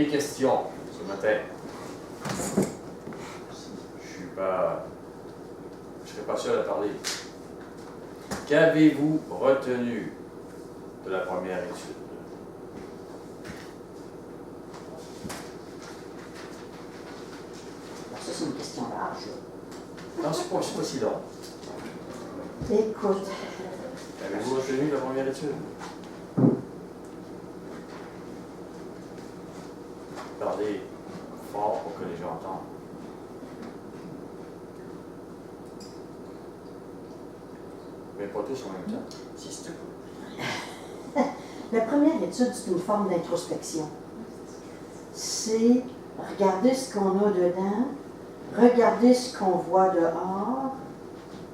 des questions ce matin? Je serai pas seul à parler. Qu'avez-vous retenu de la première étude? Ça, c'est une question large. Non, c'est pas si long. Écoute, Avez-vous retenu la première étude? Parlez fort pour que les gens entendent. Mais pas tous en même temps. c'est stupide. La première étude, c'est une forme d'introspection. C'est regarder ce qu'on a dedans, regarder ce qu'on voit dehors,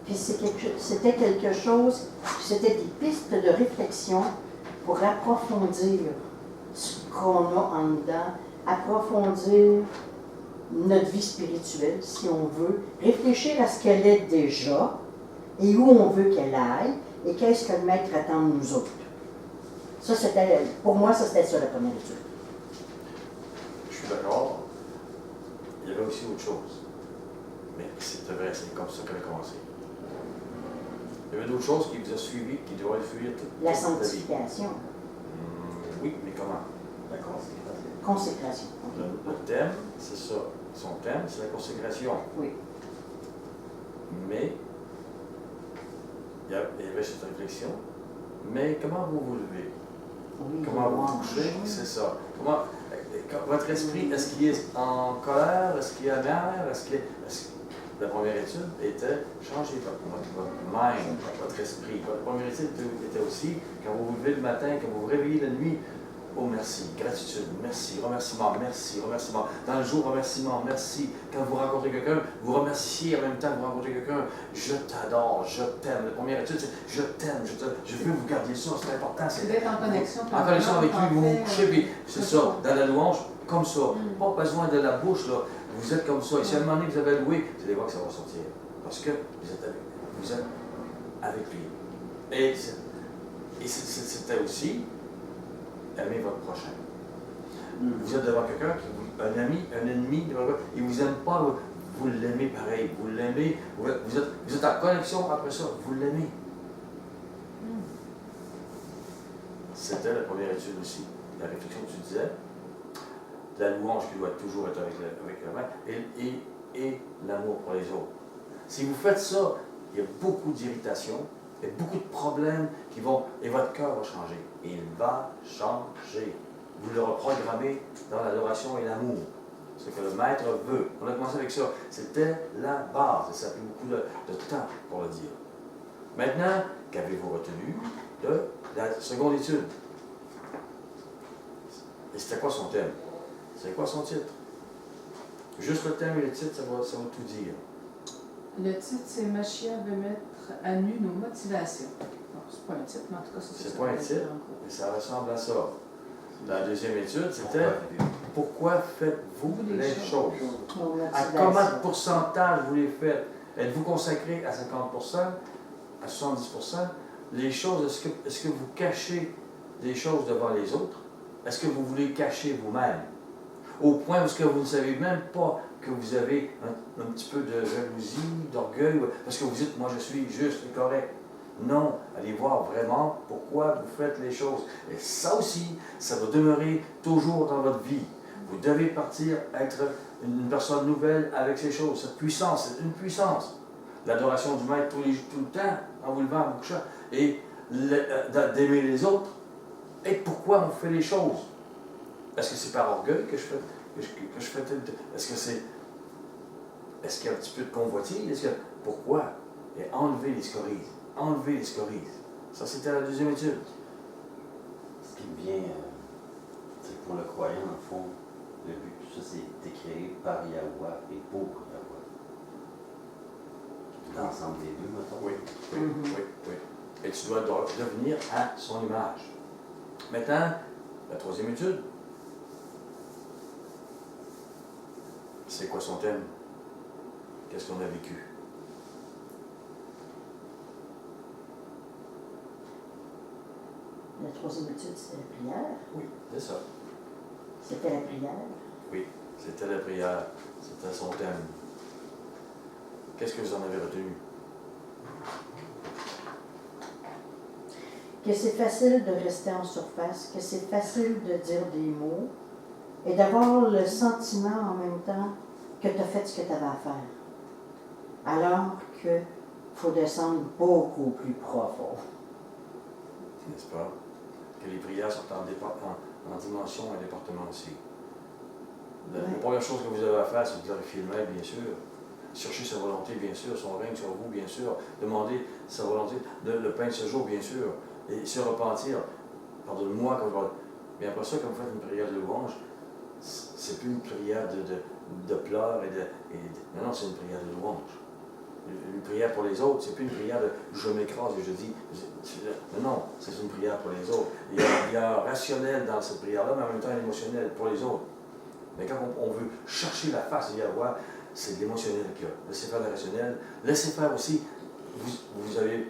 puis c'était quelque chose, c'était des pistes de réflexion pour approfondir ce qu'on a en dedans, approfondir notre vie spirituelle, si on veut, réfléchir à ce qu'elle est déjà et où on veut qu'elle aille et qu'est-ce que le maître attend de nous autres. Ça, pour moi, c'était ça la première étude. Je suis d'accord. Il y avait aussi autre chose. Mais c'était vrai, c'est comme ça qu'elle a commencé. Il y avait d'autres choses qui vous ont suivi, qui doivent suivre toute La toute vie. sanctification, Oui, mais comment? La consécration. consécration. Le thème, c'est ça. Son thème, c'est la consécration. Oui. Mais, il y avait cette réflexion. Mais comment vous vous levez? Oui, Comment vous couchez? C'est ça. Votre esprit, est-ce qu'il est en colère? Est-ce qu'il est amer? La première étude était changer votre mind, votre esprit. Votre première étude était aussi, quand vous vous levez le matin, quand vous vous réveillez la nuit, oh merci, gratitude, merci, remerciement, merci, remerciement. Dans le jour, remerciement, merci. Quand vous rencontrez quelqu'un, vous remerciez en même temps que vous rencontrez quelqu'un. Je t'adore, je t'aime. La première étude, c'est je t'aime, je veux vous garder ça, c'est important. C'est d'être en connexion. En connexion avec lui, vous vous couchez, puis c'est ça, ça. dans la louange, comme ça. Pas besoin de la bouche, là. Vous êtes comme ça. Et si à un moment donné vous avez loué, vous allez voir que ça va sortir. Parce que vous êtes avec lui. Et c'était aussi aimer votre prochain. Vous êtes devant quelqu'un, un ami, un ennemi, il ne vous aime pas, vous l'aimez pareil. Vous l'aimez, vous êtes en connexion après ça, vous l'aimez. C'était la première étude aussi. La réflexion que tu disais, la louange qui doit toujours être avec le maître, et l'amour pour les autres. Si vous faites ça, il y a beaucoup d'irritation, il y a beaucoup de problèmes qui vont, et votre cœur va changer. Il va changer. Vous le reprogrammez dans l'adoration et l'amour. Ce que le maître veut. On a commencé avec ça. C'était la base. Et ça a pris beaucoup de temps pour le dire. Maintenant, qu'avez-vous retenu de la seconde étude? Et c'était quoi son thème? C'est quoi son titre? Juste le thème et le titre, ça va tout dire. Le titre, c'est Machia veut mettre à nu nos motivations. Bon, c'est pas un titre, mais en tout cas, c'est ça. C'est pas un titre, mais ça ressemble à ça. Dans la deuxième étude, c'était pourquoi faites-vous les choses? À combien de pourcentage vous les faites? Êtes-vous consacré à 50%, à 70%? Les choses, est-ce que vous cachez des choses devant les autres? Est-ce que vous voulez cacher vous-même? Au point où vous ne savez même pas que vous avez un petit peu de jalousie, d'orgueil, parce que vous dites, moi je suis juste et correct. Non, allez voir vraiment pourquoi vous faites les choses. Et ça aussi, ça va demeurer toujours dans votre vie. Vous devez partir être une personne nouvelle avec ces choses. Cette puissance, c'est une puissance. L'adoration du maître tout le temps, en vous levant, en vous couchant, et d'aimer les autres. Et pourquoi on fait les choses? Est-ce que c'est par orgueil que je fais Est-ce qu'il y a un petit peu de convoitise? Pourquoi? Et enlever les scories. Enlever les scories. Ça, c'était la deuxième étude. Ce qui me vient, c'est que pour le croyant, dans le fond, le but de tout ça, c'est créé par Yahweh et pour Yahweh. L'ensemble des deux, mettons. Oui. Et tu dois devenir à son image. Maintenant, la troisième étude. C'est quoi son thème? Qu'est-ce qu'on a vécu? La troisième étude, c'était la prière. Oui, c'est ça. C'était la prière. Oui, c'était la prière. C'était son thème. Qu'est-ce que vous en avez retenu? Que c'est facile de rester en surface, que c'est facile de dire des mots et d'avoir le sentiment en même temps que tu as fait ce que tu avais à faire. Alors qu'il faut descendre beaucoup plus profond. N'est-ce pas? Que les prières sont en dimension et département aussi. La première chose que vous avez à faire, c'est de glorifier le Maître, bien sûr. Chercher sa volonté, bien sûr, son règne sur vous, bien sûr. Demander sa volonté, le pain de ce jour, bien sûr. Et se repentir. Pardonne-moi quand je vais. Mais après ça, quand vous faites une prière de louange, c'est plus une prière de pleurs non, c'est une prière de louange. Une prière pour les autres, c'est plus une prière de je m'écrase et je dis. Non, c'est une prière pour les autres. Il y a un rationnel dans cette prière-là, mais en même temps un émotionnel pour les autres. Mais quand on veut chercher la face de Yahweh, c'est de l'émotionnel qu'il y a. Laissez faire le rationnel. Laissez faire aussi. Vous avez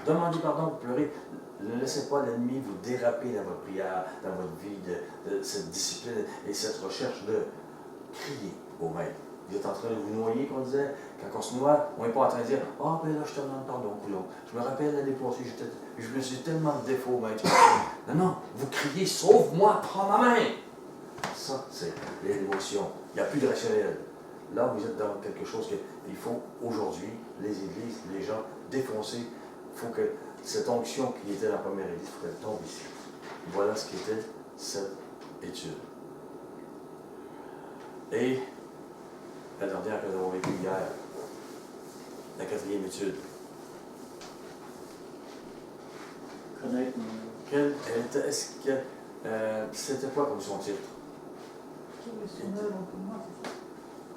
demandé pardon, vous pleurez. Ne laissez pas l'ennemi vous déraper dans votre prière, dans votre vie, de cette discipline et cette recherche de crier au Maître. Vous êtes en train de vous noyer, qu'on disait. Quand on se noie, on n'est pas en train de dire « Ah, ben là, je te demande pardon, coulon. Je me rappelle l'année passée, je me suis tellement de défauts, Maître. » Non, non, vous criez « Sauve-moi, prends ma main !» Ça, c'est l'émotion. Il n'y a plus de rationnel. Là, vous êtes dans quelque chose qu'il faut aujourd'hui, les églises, les gens, défoncer. Il faut que cette onction qui était dans la première église, il faut qu'elle tombe ici. Voilà ce qu'était cette étude. Et la dernière que nous avons vécue hier, la quatrième étude. Connaître. Est-ce que c'était quoi comme son titre?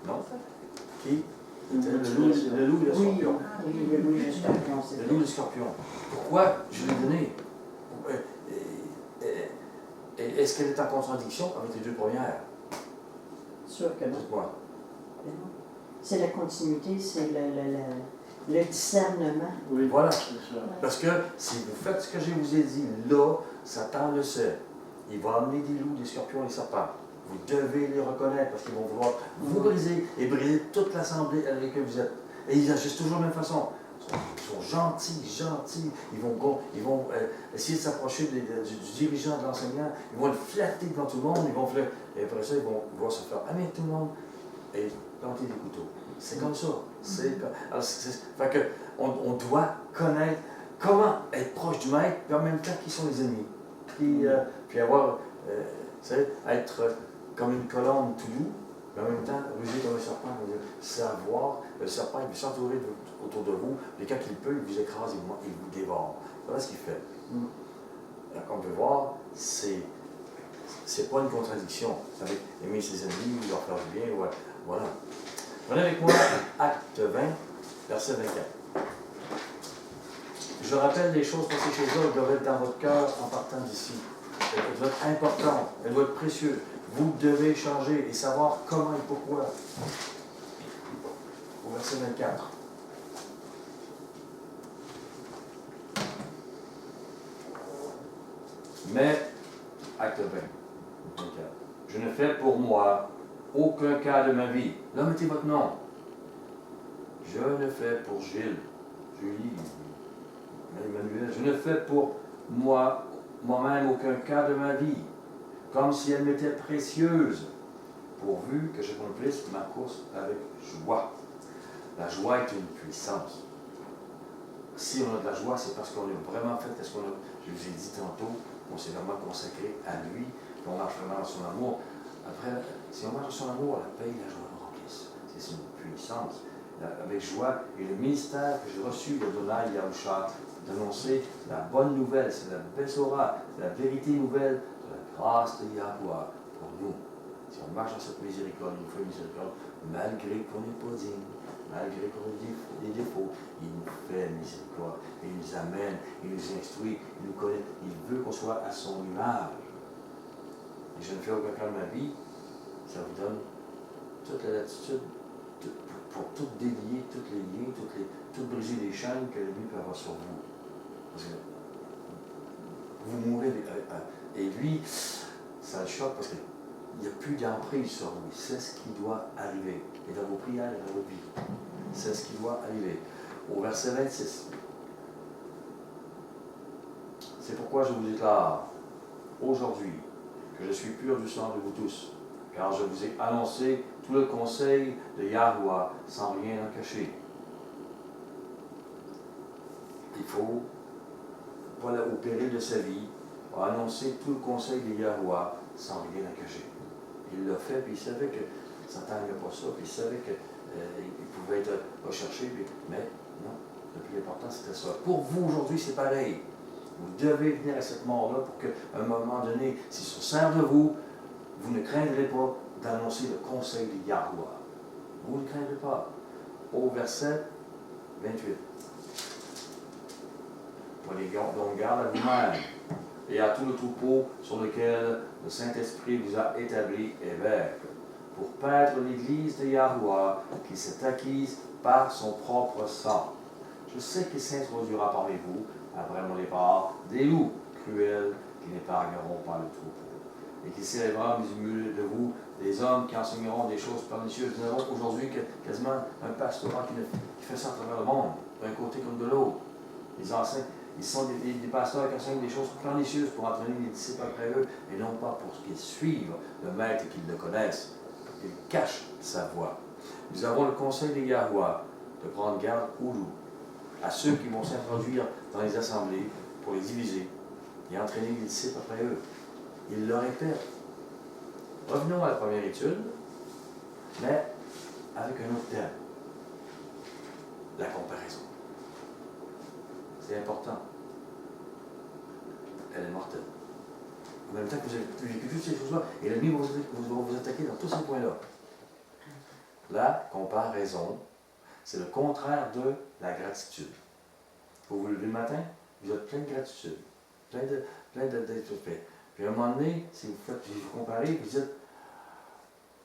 Non? Qui? Le loup et le scorpion. Oui, le loup et le scorpion. Le loup et le scorpion. Pourquoi je l'ai donné? Est-ce qu'elle est en contradiction avec les deux premières? Sûr que non. Dites-moi. C'est la continuité, c'est le discernement. Oui, Voilà. c'est ça. Parce que si vous faites ce que je vous ai dit, là, Satan le sait. Il va amener des loups, des scorpions et des serpents. Vous devez les reconnaître parce qu'ils vont vouloir vous briser et briser toute l'assemblée avec laquelle vous êtes. Et ils agissent toujours de la même façon. Ils sont gentils. Ils vont essayer de s'approcher du dirigeant, de l'enseignant. Ils vont le flatter devant tout le monde. Et après ça, ils vont se faire amener tout le monde et planter des couteaux. C'est comme ça. Fait que on doit connaître comment être proche du Maître, puis en même temps qui sont les ennemis. Puis avoir, être comme une colombe tout doux, mais en même temps, rusé comme un serpent, savoir, le serpent, il veut s'entourer autour de vous, et quand il peut, il vous écrase, il vous dévore. Voilà ce qu'il fait. Alors, comme on peut voir, c'est pas une contradiction. Vous savez, aimer ses ennemis, leur faire du bien, ouais. Voilà. Prenez avec moi Acte 20, verset 24. Je rappelle des choses, parce que ces choses-là doivent être dans votre cœur en partant d'ici. Elle doit être importante, elle doit être précieuse. Vous devez changer et savoir comment et pourquoi. Au verset 24. Mais, acte 20, 24. Je ne fais pour moi aucun cas de ma vie. Là, mettez votre nom. Je ne fais pour Gilles, Julie, Emmanuel. Je ne fais pour moi-même aucun cas de ma vie, comme si elle m'était précieuse, pourvu que j'accomplisse ma course avec joie. La joie est une puissance. Si on a de la joie, c'est parce qu'on a vraiment fait ce qu'on a, je vous ai dit tantôt, on s'est vraiment consacré à lui, on marche vraiment dans son amour. Après, si on marche dans son amour, la paix et la joie nous remplissent. C'est une puissance. Avec joie, et le ministère que j'ai reçu de Donai Yahusha, d'annoncer la bonne nouvelle, c'est la Bessora, la vérité nouvelle de la grâce de Yahweh pour nous. Si on marche dans cette miséricorde, il nous fait miséricorde, malgré qu'on n'est pas digne, malgré qu'on a des défauts, il nous fait miséricorde, il nous amène, il nous instruit, il nous connaît, il veut qu'on soit à son image. Et je ne fais aucun cas de ma vie, ça vous donne toute la latitude pour tout délier, tous les liens, tout briser les chaînes que l'ennemi peut avoir sur vous. Parce que vous mourrez, et lui, ça le choque parce que il n'y a plus d'emprise sur vous. C'est ce qui doit arriver. Et dans vos prières et dans vos vies. C'est ce qui doit arriver. Au verset 26. C'est pourquoi je vous déclare aujourd'hui que je suis pur du sang de vous tous, car je vous ai annoncé tout le conseil de Yahweh sans rien en cacher. Il faut, voilà, au péril de sa vie, annoncer tout le conseil de Yahweh sans rien en cacher. Il l'a fait, puis il savait que Satan n'aimait pas ça, puis il savait qu'il pouvait être recherché, mais non, le plus important c'était ça. Pour vous aujourd'hui, c'est pareil. Vous devez venir à cette mort-là pour qu'à un moment donné, si ça sert de vous, vous ne craindrez pas d'annoncer le conseil de Yahweh. Vous ne craindrez pas. Au verset 28. Prenez donc garde à vous-même et à tout le troupeau sur lequel le Saint-Esprit vous a établi évêque, pour paître l'Église de Yahweh qui s'est acquise par son propre sang. Je sais qu'il s'introduira parmi vous, après mon départ, des loups cruels qui n'épargneront pas le troupeau, et qui s'élèveront du milieu de vous des hommes qui enseigneront des choses pernicieuses. Nous avons aujourd'hui quasiment un pastorat qui fait ça à travers le monde, d'un côté comme de l'autre. Ils enseignent. Ils sont des pasteurs qui enseignent des choses pernicieuses pour entraîner les disciples après eux, et non pas pour qu'ils suivent le maître et qu'ils le connaissent, pour qu'ils cachent sa voix. Nous avons le conseil de Yahweh de prendre garde aux loups, à ceux qui vont s'introduire dans les assemblées pour les diviser et entraîner les disciples après eux. Il le répète. Revenons à la première étude, mais avec un autre thème. La comparaison. C'est important. Elle est mortelle. En même temps que vous avez vécu toutes ces choses-là, et l'ennemi va vous attaquer dans tous ces points-là. La comparaison, c'est le contraire de la gratitude. Vous vous levez le matin, vous êtes plein de gratitude, plein d'être fait. Puis à un moment donné, si vous comparez, vous dites,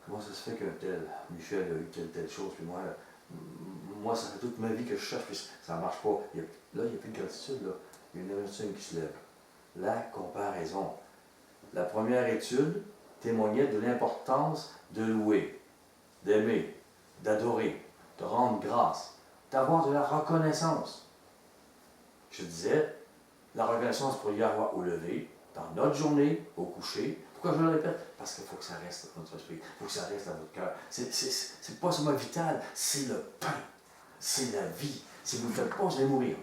comment ça se fait que tel Michel a eu telle chose, puis moi, ça fait toute ma vie que je cherche, puis ça ne marche pas. Là, il n'y a plus de gratitude, là. Il y a une émotion qui se lève. La comparaison. La première étude témoignait de l'importance de louer, d'aimer, d'adorer, de rendre grâce, d'avoir de la reconnaissance. Je disais, la reconnaissance pour Yahweh au lever, dans notre journée, au coucher. Pourquoi je le répète? Parce qu'il faut que ça reste dans notre esprit, il faut que ça reste dans votre cœur. C'est pas seulement vital, c'est le pain, c'est la vie. Si vous ne le faites pas, vous allez mourir.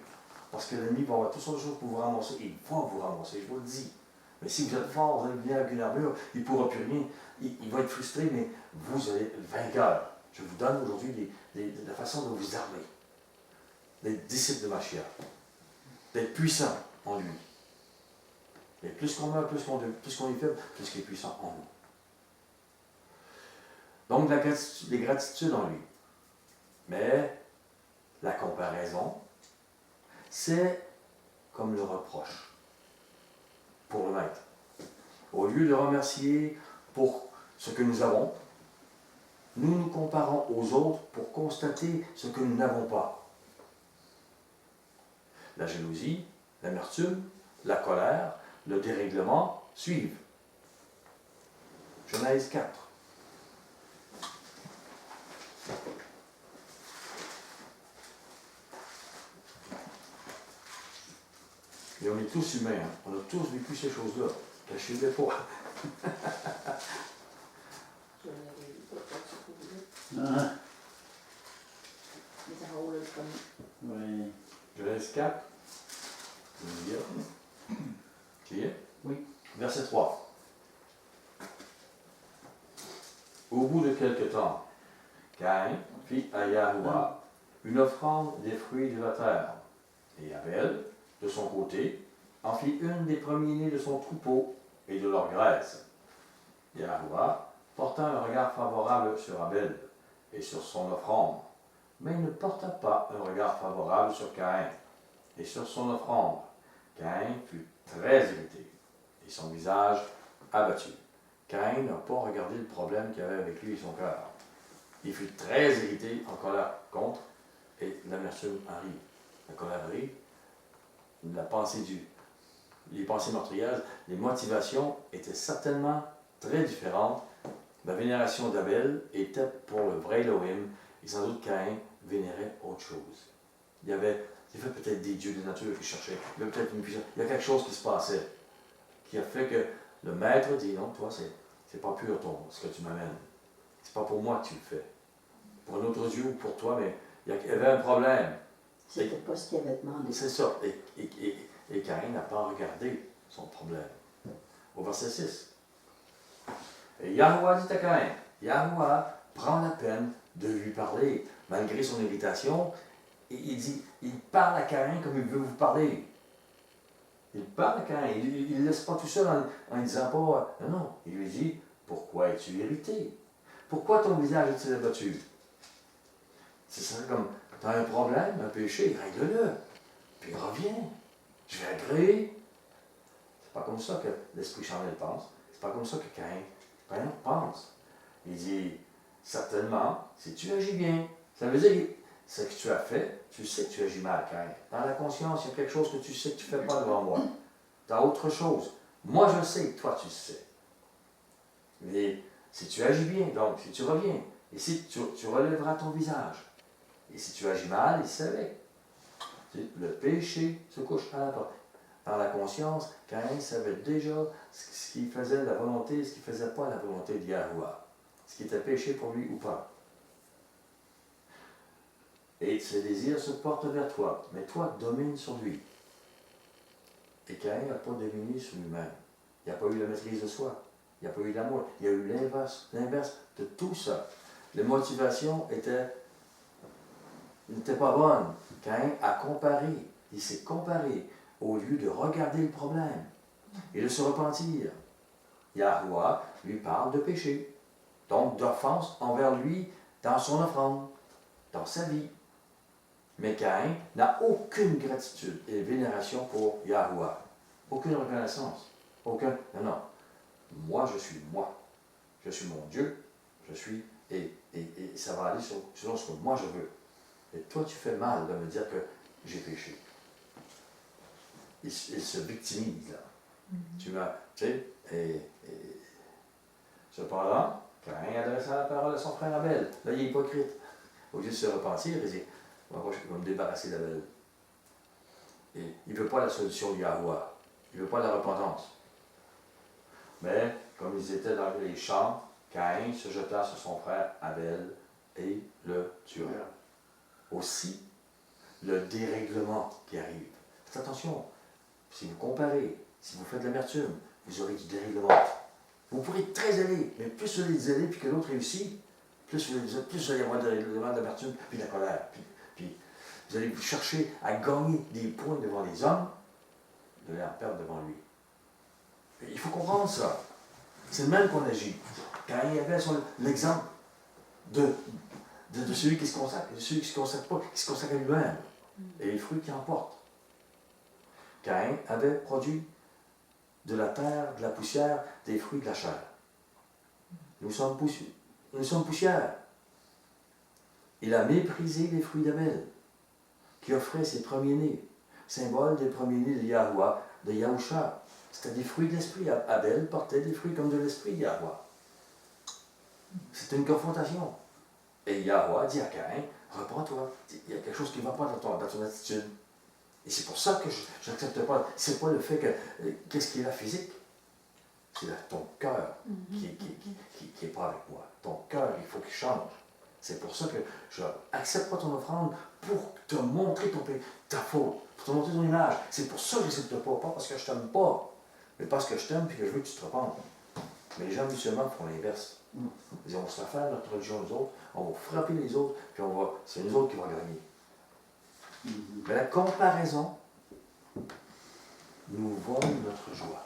Parce que l'ennemi va avoir toutes sortes de choses pour vous ramasser, et il va vous ramasser, je vous le dis. Mais si vous êtes fort, vous allez venir avec une armure, il ne pourra plus rien. Il va être frustré, mais vous allez être vainqueur. Je vous donne aujourd'hui la façon de vous armer, d'être disciple de Mashiach, d'être puissant en lui. Et plus qu'on meurt, plus qu'on est faible, plus qu'il est puissant en nous. Donc, les gratitudes en lui. Mais la comparaison, c'est comme le reproche pour le maître. Au lieu de remercier pour ce que nous avons, nous nous comparons aux autres pour constater ce que nous n'avons pas. La jalousie, l'amertume, la colère, le dérèglement suivent. Genèse 4. Et on est tous humains, hein. On a tous vécu ces choses-là. Cachez-les pas. Ah, Oui. oui. Genèse 4. Vous lire. Tu y es? Oui. Verset 3. Au bout de quelque temps, Caïn fit à Yahweh une offrande des fruits de la terre. Et Abel, de son côté, en fit une des premiers-nés de son troupeau et de leur graisse. Yahweh porta un regard favorable sur Abel et sur son offrande, mais il ne porta pas un regard favorable sur Caïn et sur son offrande. Caïn fut très irrité et son visage abattu. Caïn n'a pas regardé le problème qu'il avait avec lui et son cœur. Il fut très irrité, en colère contre, et l'amertume arrive. La colère arrive, la pensée les pensées meurtrières, les motivations étaient certainement très différentes La vénération d'Abel était pour le vrai Elohim, et sans doute Caïn vénérait autre chose. Il y avait peut-être des dieux de nature qui cherchaient, il y avait peut-être une puissance, il y a quelque chose qui se passait, qui a fait que le maître dit, non, toi, c'est pas pur ce que tu m'amènes. C'est pas pour moi que tu le fais. Pour un autre Dieu ou pour toi, mais il y avait un problème. C'était pas ce qu'il avait demandé. C'est ça. Et Caïn n'a pas regardé son problème. Au verset 6. Et Yahweh dit à Caïn, Yahweh prend la peine de lui parler, malgré son irritation, et il parle à Caïn comme il veut vous parler. Il parle à Caïn, il ne le laisse pas tout seul en ne disant pas, non, il lui dit, pourquoi es-tu irrité? Pourquoi ton visage est-il abattu? C'est ça comme, tu as un problème, un péché, règle-le, puis reviens. Je vais agréer. C'est pas comme ça que l'Esprit charnel pense. C'est pas comme ça que Caïn pense. Il dit, certainement, si tu agis bien, ça veut dire que ce que tu as fait, tu sais que tu agis mal, Caïn. Dans la conscience, il y a quelque chose que tu sais que tu ne fais pas devant moi. Tu as autre chose. Moi, je sais, toi, tu sais. Mais si tu agis bien, donc, si tu reviens, et si tu relèveras ton visage, et si tu agis mal, il savait. Le péché se couche à la porte. Par la conscience, Caïn savait déjà ce qui faisait la volonté, ce qui ne faisait pas la volonté de Yahweh. Ce qui était péché pour lui ou pas. Et ses désirs se portent vers toi, mais toi domines sur lui. Et Caïn n'a pas dominé sur lui-même. Il n'a pas eu la maîtrise de soi. Il n'a pas eu l'amour. Il y a eu l'inverse de tout ça. Les motivations n'étaient pas bonnes. Caïn a comparé. Il s'est comparé au lieu de regarder le problème et de se repentir. Yahweh lui parle de péché, donc d'offense envers lui dans son offrande, dans sa vie. Mais Caïn n'a aucune gratitude et vénération pour Yahweh. Aucune reconnaissance. Non. Moi, je suis moi. Je suis mon Dieu. Je suis. Et ça va aller selon ce que moi je veux. Et toi, tu fais mal de me dire que j'ai péché. Il se victimise, là. Tu sais, et cependant, Caïn adressa la parole à son frère Abel. Là, il est hypocrite. Au lieu de se repentir, il dit, moi, je vais me débarrasser d'Abel. Et il ne veut pas la solution de Yahweh. Il ne veut pas la repentance. Mais, comme ils étaient dans les champs, Caïn se jeta sur son frère Abel et le tua. Aussi, le dérèglement qui arrive. Faites attention. Si vous comparez, si vous faites de l'amertume, vous aurez du dérèglement. Vous pourrez être très zélé, mais plus vous allez zélé puis que l'autre réussit, plus vous allez avoir de dérèglement, d'amertume, puis de la colère. Puis vous allez vous chercher à gagner des points devant les hommes, vous allez en perdre devant lui. Et il faut comprendre ça. C'est le même qu'on agit. Quand il y avait l'exemple de celui qui se consacre, de celui qui ne se consacre pas, qui se consacre à lui-même, et les fruits qu'il emporte. Caïn avait produit de la terre, de la poussière, des fruits de la chair. Nous sommes poussière. Il a méprisé les fruits d'Abel, qui offrait ses premiers-nés, symbole des premiers-nés de Yahweh, de Yahusha. C'était des fruits de l'esprit. Abel portait des fruits comme de l'esprit de Yahweh. C'était une confrontation. Et Yahweh dit à Caïn, reprends-toi. Il y a quelque chose qui ne va pas dans ton attitude. Et c'est pour ça que je n'accepte pas. C'est pas le fait que. Qu'est-ce qui est la physique? C'est ton cœur qui n'est pas avec moi. Ton cœur, il faut qu'il change. C'est pour ça que je n'accepte pas ton offrande pour te montrer ta faute, pour te montrer ton image. C'est pour ça que je n'accepte pas parce que je ne t'aime pas, mais parce que je t'aime et que je veux que tu te repentes. Mais les gens musulmans font l'inverse. Ils vont se faire notre religion aux autres, on va frapper les autres, puis c'est nous autres qui vont gagner. Mais la comparaison nous vole notre joie.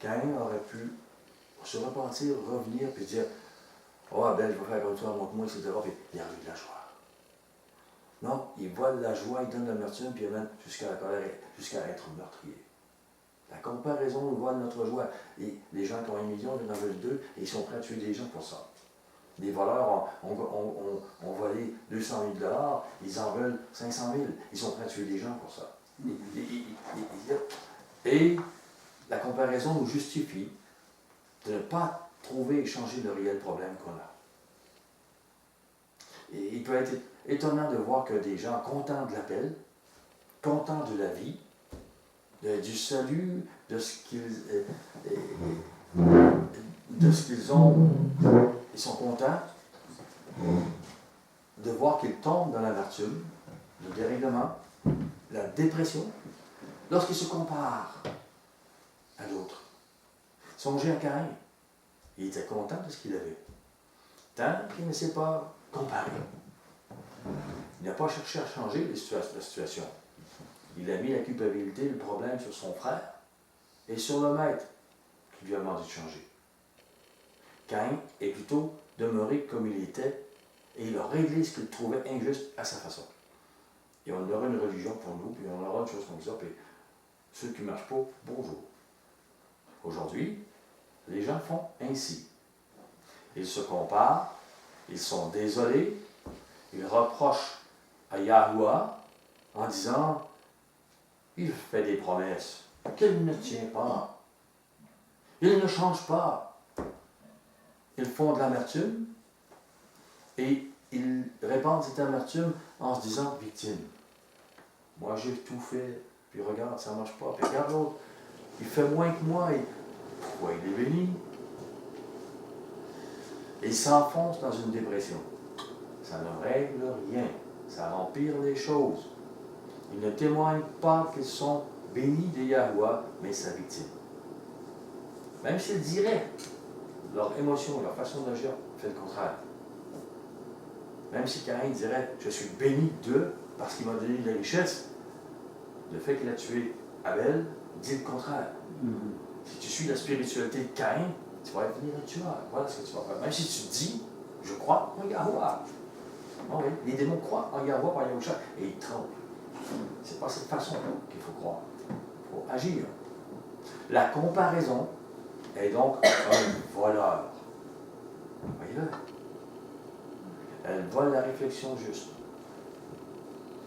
Caïn aurait pu se repentir, revenir, puis dire oh, Abel, je vais faire comme toi, montre-moi, etc. Puis il y a eu de la joie. Non, il vole la joie, il donne l'amertume, puis il amène jusqu'à la colère, jusqu'à être meurtrier. La comparaison nous vole notre joie. Et les gens qui ont 1 million, ils en veulent 2, et ils sont prêts à tuer des gens pour ça. Les voleurs ont volé 200 000 $, ils en veulent 500 000, ils sont prêts à tuer des gens pour ça. Et la comparaison nous justifie de ne pas trouver et changer le réel problème qu'on a. Et il peut être étonnant de voir que des gens contents de l'appel, contents de la vie, du salut, de ce qu'ils ont, ils sont contents de voir qu'ils tombent dans l'amertume, le dérèglement, la dépression, lorsqu'ils se comparent à l'autre. Songez à Caïn. Il était content de ce qu'il avait. Tant qu'il ne s'est pas comparé. Il n'a pas cherché à changer la situation. Il a mis la culpabilité, le problème sur son frère et sur le maître qui lui a demandé de changer. Caïn est plutôt demeuré comme il était et il a réglé ce qu'il trouvait injuste à sa façon. Et on aura une religion pour nous, puis on aura une chose comme ça, puis ceux qui ne marchent pas, bonjour. Aujourd'hui, les gens font ainsi. Ils se comparent, ils sont désolés, ils reprochent à Yahuwah en disant « Il fait des promesses qu'il ne tient pas. Il ne change pas. » Ils font de l'amertume et ils répandent cette amertume en se disant « victime. Moi, j'ai tout fait, puis regarde, ça ne marche pas. Puis regarde l'autre, il fait moins que moi. Et pourquoi il est béni? » Et ils s'enfoncent dans une dépression. Ça ne règle rien. Ça empire les choses. Ils ne témoignent pas qu'ils sont bénis de Yahuwah, mais sa victime. Même s'ils diraient, leur émotion, leur façon d'agir fait le contraire. Même si Caïn dirait, je suis béni d'eux parce qu'il m'a donné de la richesse, le fait qu'il a tué Abel dit le contraire. Si tu suis la spiritualité de Caïn, tu vas devenir un tueur. Voilà ce que tu vas faire. Même si tu dis, je crois en Yahuwah. Oh oui, les démons croient en Yahuwah par Yahushua et ils tremblent. C'est pas cette façon qu'il faut croire. Il faut agir. La comparaison est donc un voleur. Voyez-le. Elle vole la réflexion juste.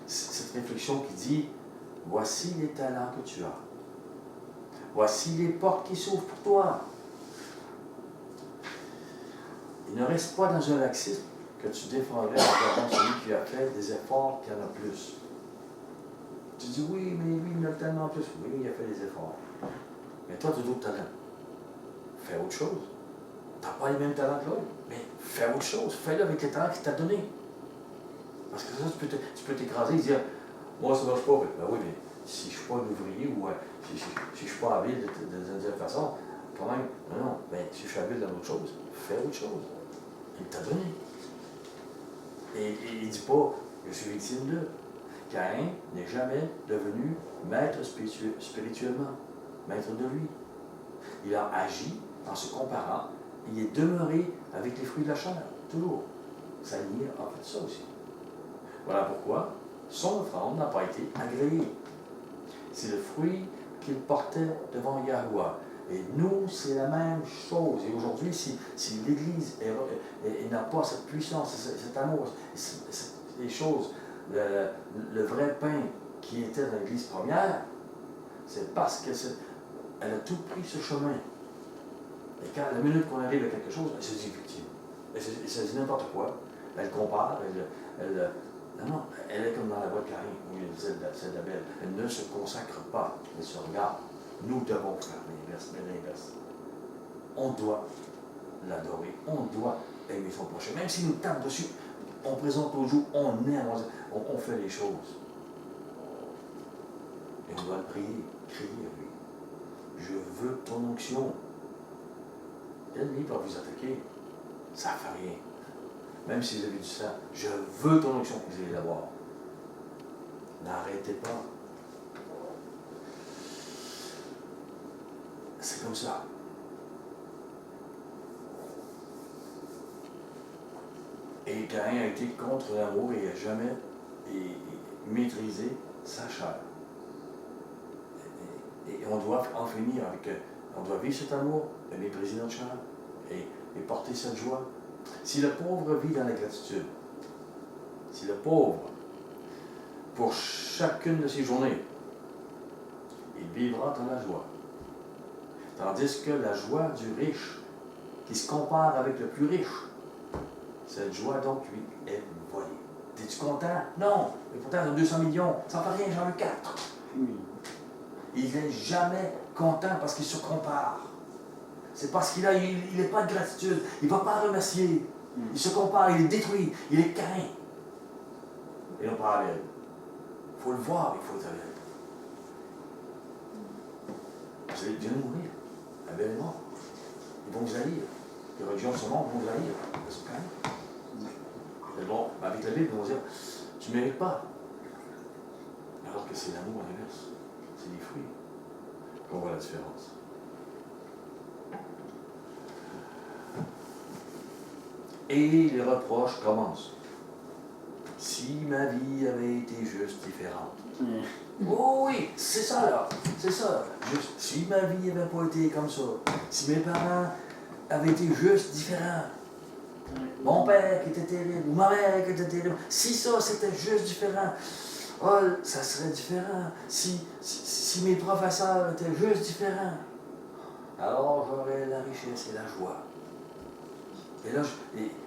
Cette réflexion qui dit, voici les talents que tu as. Voici les portes qui s'ouvrent pour toi. Il ne reste pas dans un laxisme que tu défendrais en celui qui a fait des efforts qui en a plus. Tu dis oui, mais lui, il en a tellement plus. Oui, il a fait des efforts. Mais toi, tu as d'autres talents. Fais autre chose. Tu n'as pas les mêmes talents que l'autre, mais fais autre chose. Fais-le avec les talents qu'il t'a donnés. Parce que ça, tu peux t'écraser et dire moi, ça ne marche pas. Ben oui, mais si je ne suis pas un ouvrier ou si je ne suis pas habile d'une certaine façon, quand même, non, mais si je suis habile dans autre chose, fais autre chose. Il t'a donné. Et il ne dit pas, je suis victime d'eux. Caïn n'est jamais devenu maître spirituellement, maître de lui. Il a agi en se comparant. Il est demeuré avec les fruits de la chair, toujours. Sa lignée a fait ça aussi. Voilà pourquoi son offrande n'a pas été agréée. C'est le fruit qu'il portait devant Yahuwah. Et nous, c'est la même chose. Et aujourd'hui, si l'Église n'a pas cette puissance, cet amour, les choses, le vrai pain qui était dans l'Église première, c'est parce qu'elle a tout pris ce chemin. Et quand la minute qu'on arrive à quelque chose, elle se dit victime. Elle se dit n'importe quoi. Elle compare, non, elle est comme dans la voie de Caïn, où il disait celle d'Abel. Elle ne se consacre pas, elle se regarde. Nous devons faire l'inverse. On doit l'adorer, on doit aimer son prochain. Même s'il nous tape dessus, on présente au jour, on aime, on fait les choses. Et on doit le prier, crier à lui. Je veux ton onction. L'ennemi va vous attaquer, ça ne fait rien. Même si vous avez du sang, je veux ton onction, vous allez l'avoir. N'arrêtez pas. C'est comme ça. Et Caïn a été contre l'amour et n'a jamais maîtrisé sa chair. Et on doit en finir avec. On doit vivre cet amour, et mépriser notre chair et porter cette joie. Si le pauvre vit dans la gratitude, si le pauvre, pour chacune de ses journées, il vivra dans la joie. Tandis que la joie du riche qui se compare avec le plus riche. Cette joie, donc, lui, est volée. Es-tu content? Non. Et pourtant, il a 200 millions. Ça ne fait rien, j'en ai 4. Il n'est jamais content parce qu'il se compare. C'est parce qu'il n'est pas de gratitude. Il ne va pas remercier. Il se compare, il est détruit, il est caïn. Et non pas Abel. Il faut le voir, il faut être Abel. Vous allez bien mourir. Abel est mort. Ils vont vous haïr. Les religions de ce monde vont vous haïr. Ils sont caïn. Mais bon, avec la Bible, ils vont dire, tu ne mérites pas. Alors que c'est l'amour à l'inverse. C'est les fruits qu'on voit la différence. Et les reproches commencent. Si ma vie avait été juste différente. Oh oui, c'est ça là, c'est ça. Juste, si ma vie n'avait pas été comme ça, si mes parents avaient été juste différents, mon père qui était terrible, ou ma mère qui était terrible, si ça c'était juste différent, oh, ça serait différent. Si mes professeurs étaient juste différents, alors j'aurais la richesse et la joie. Et là,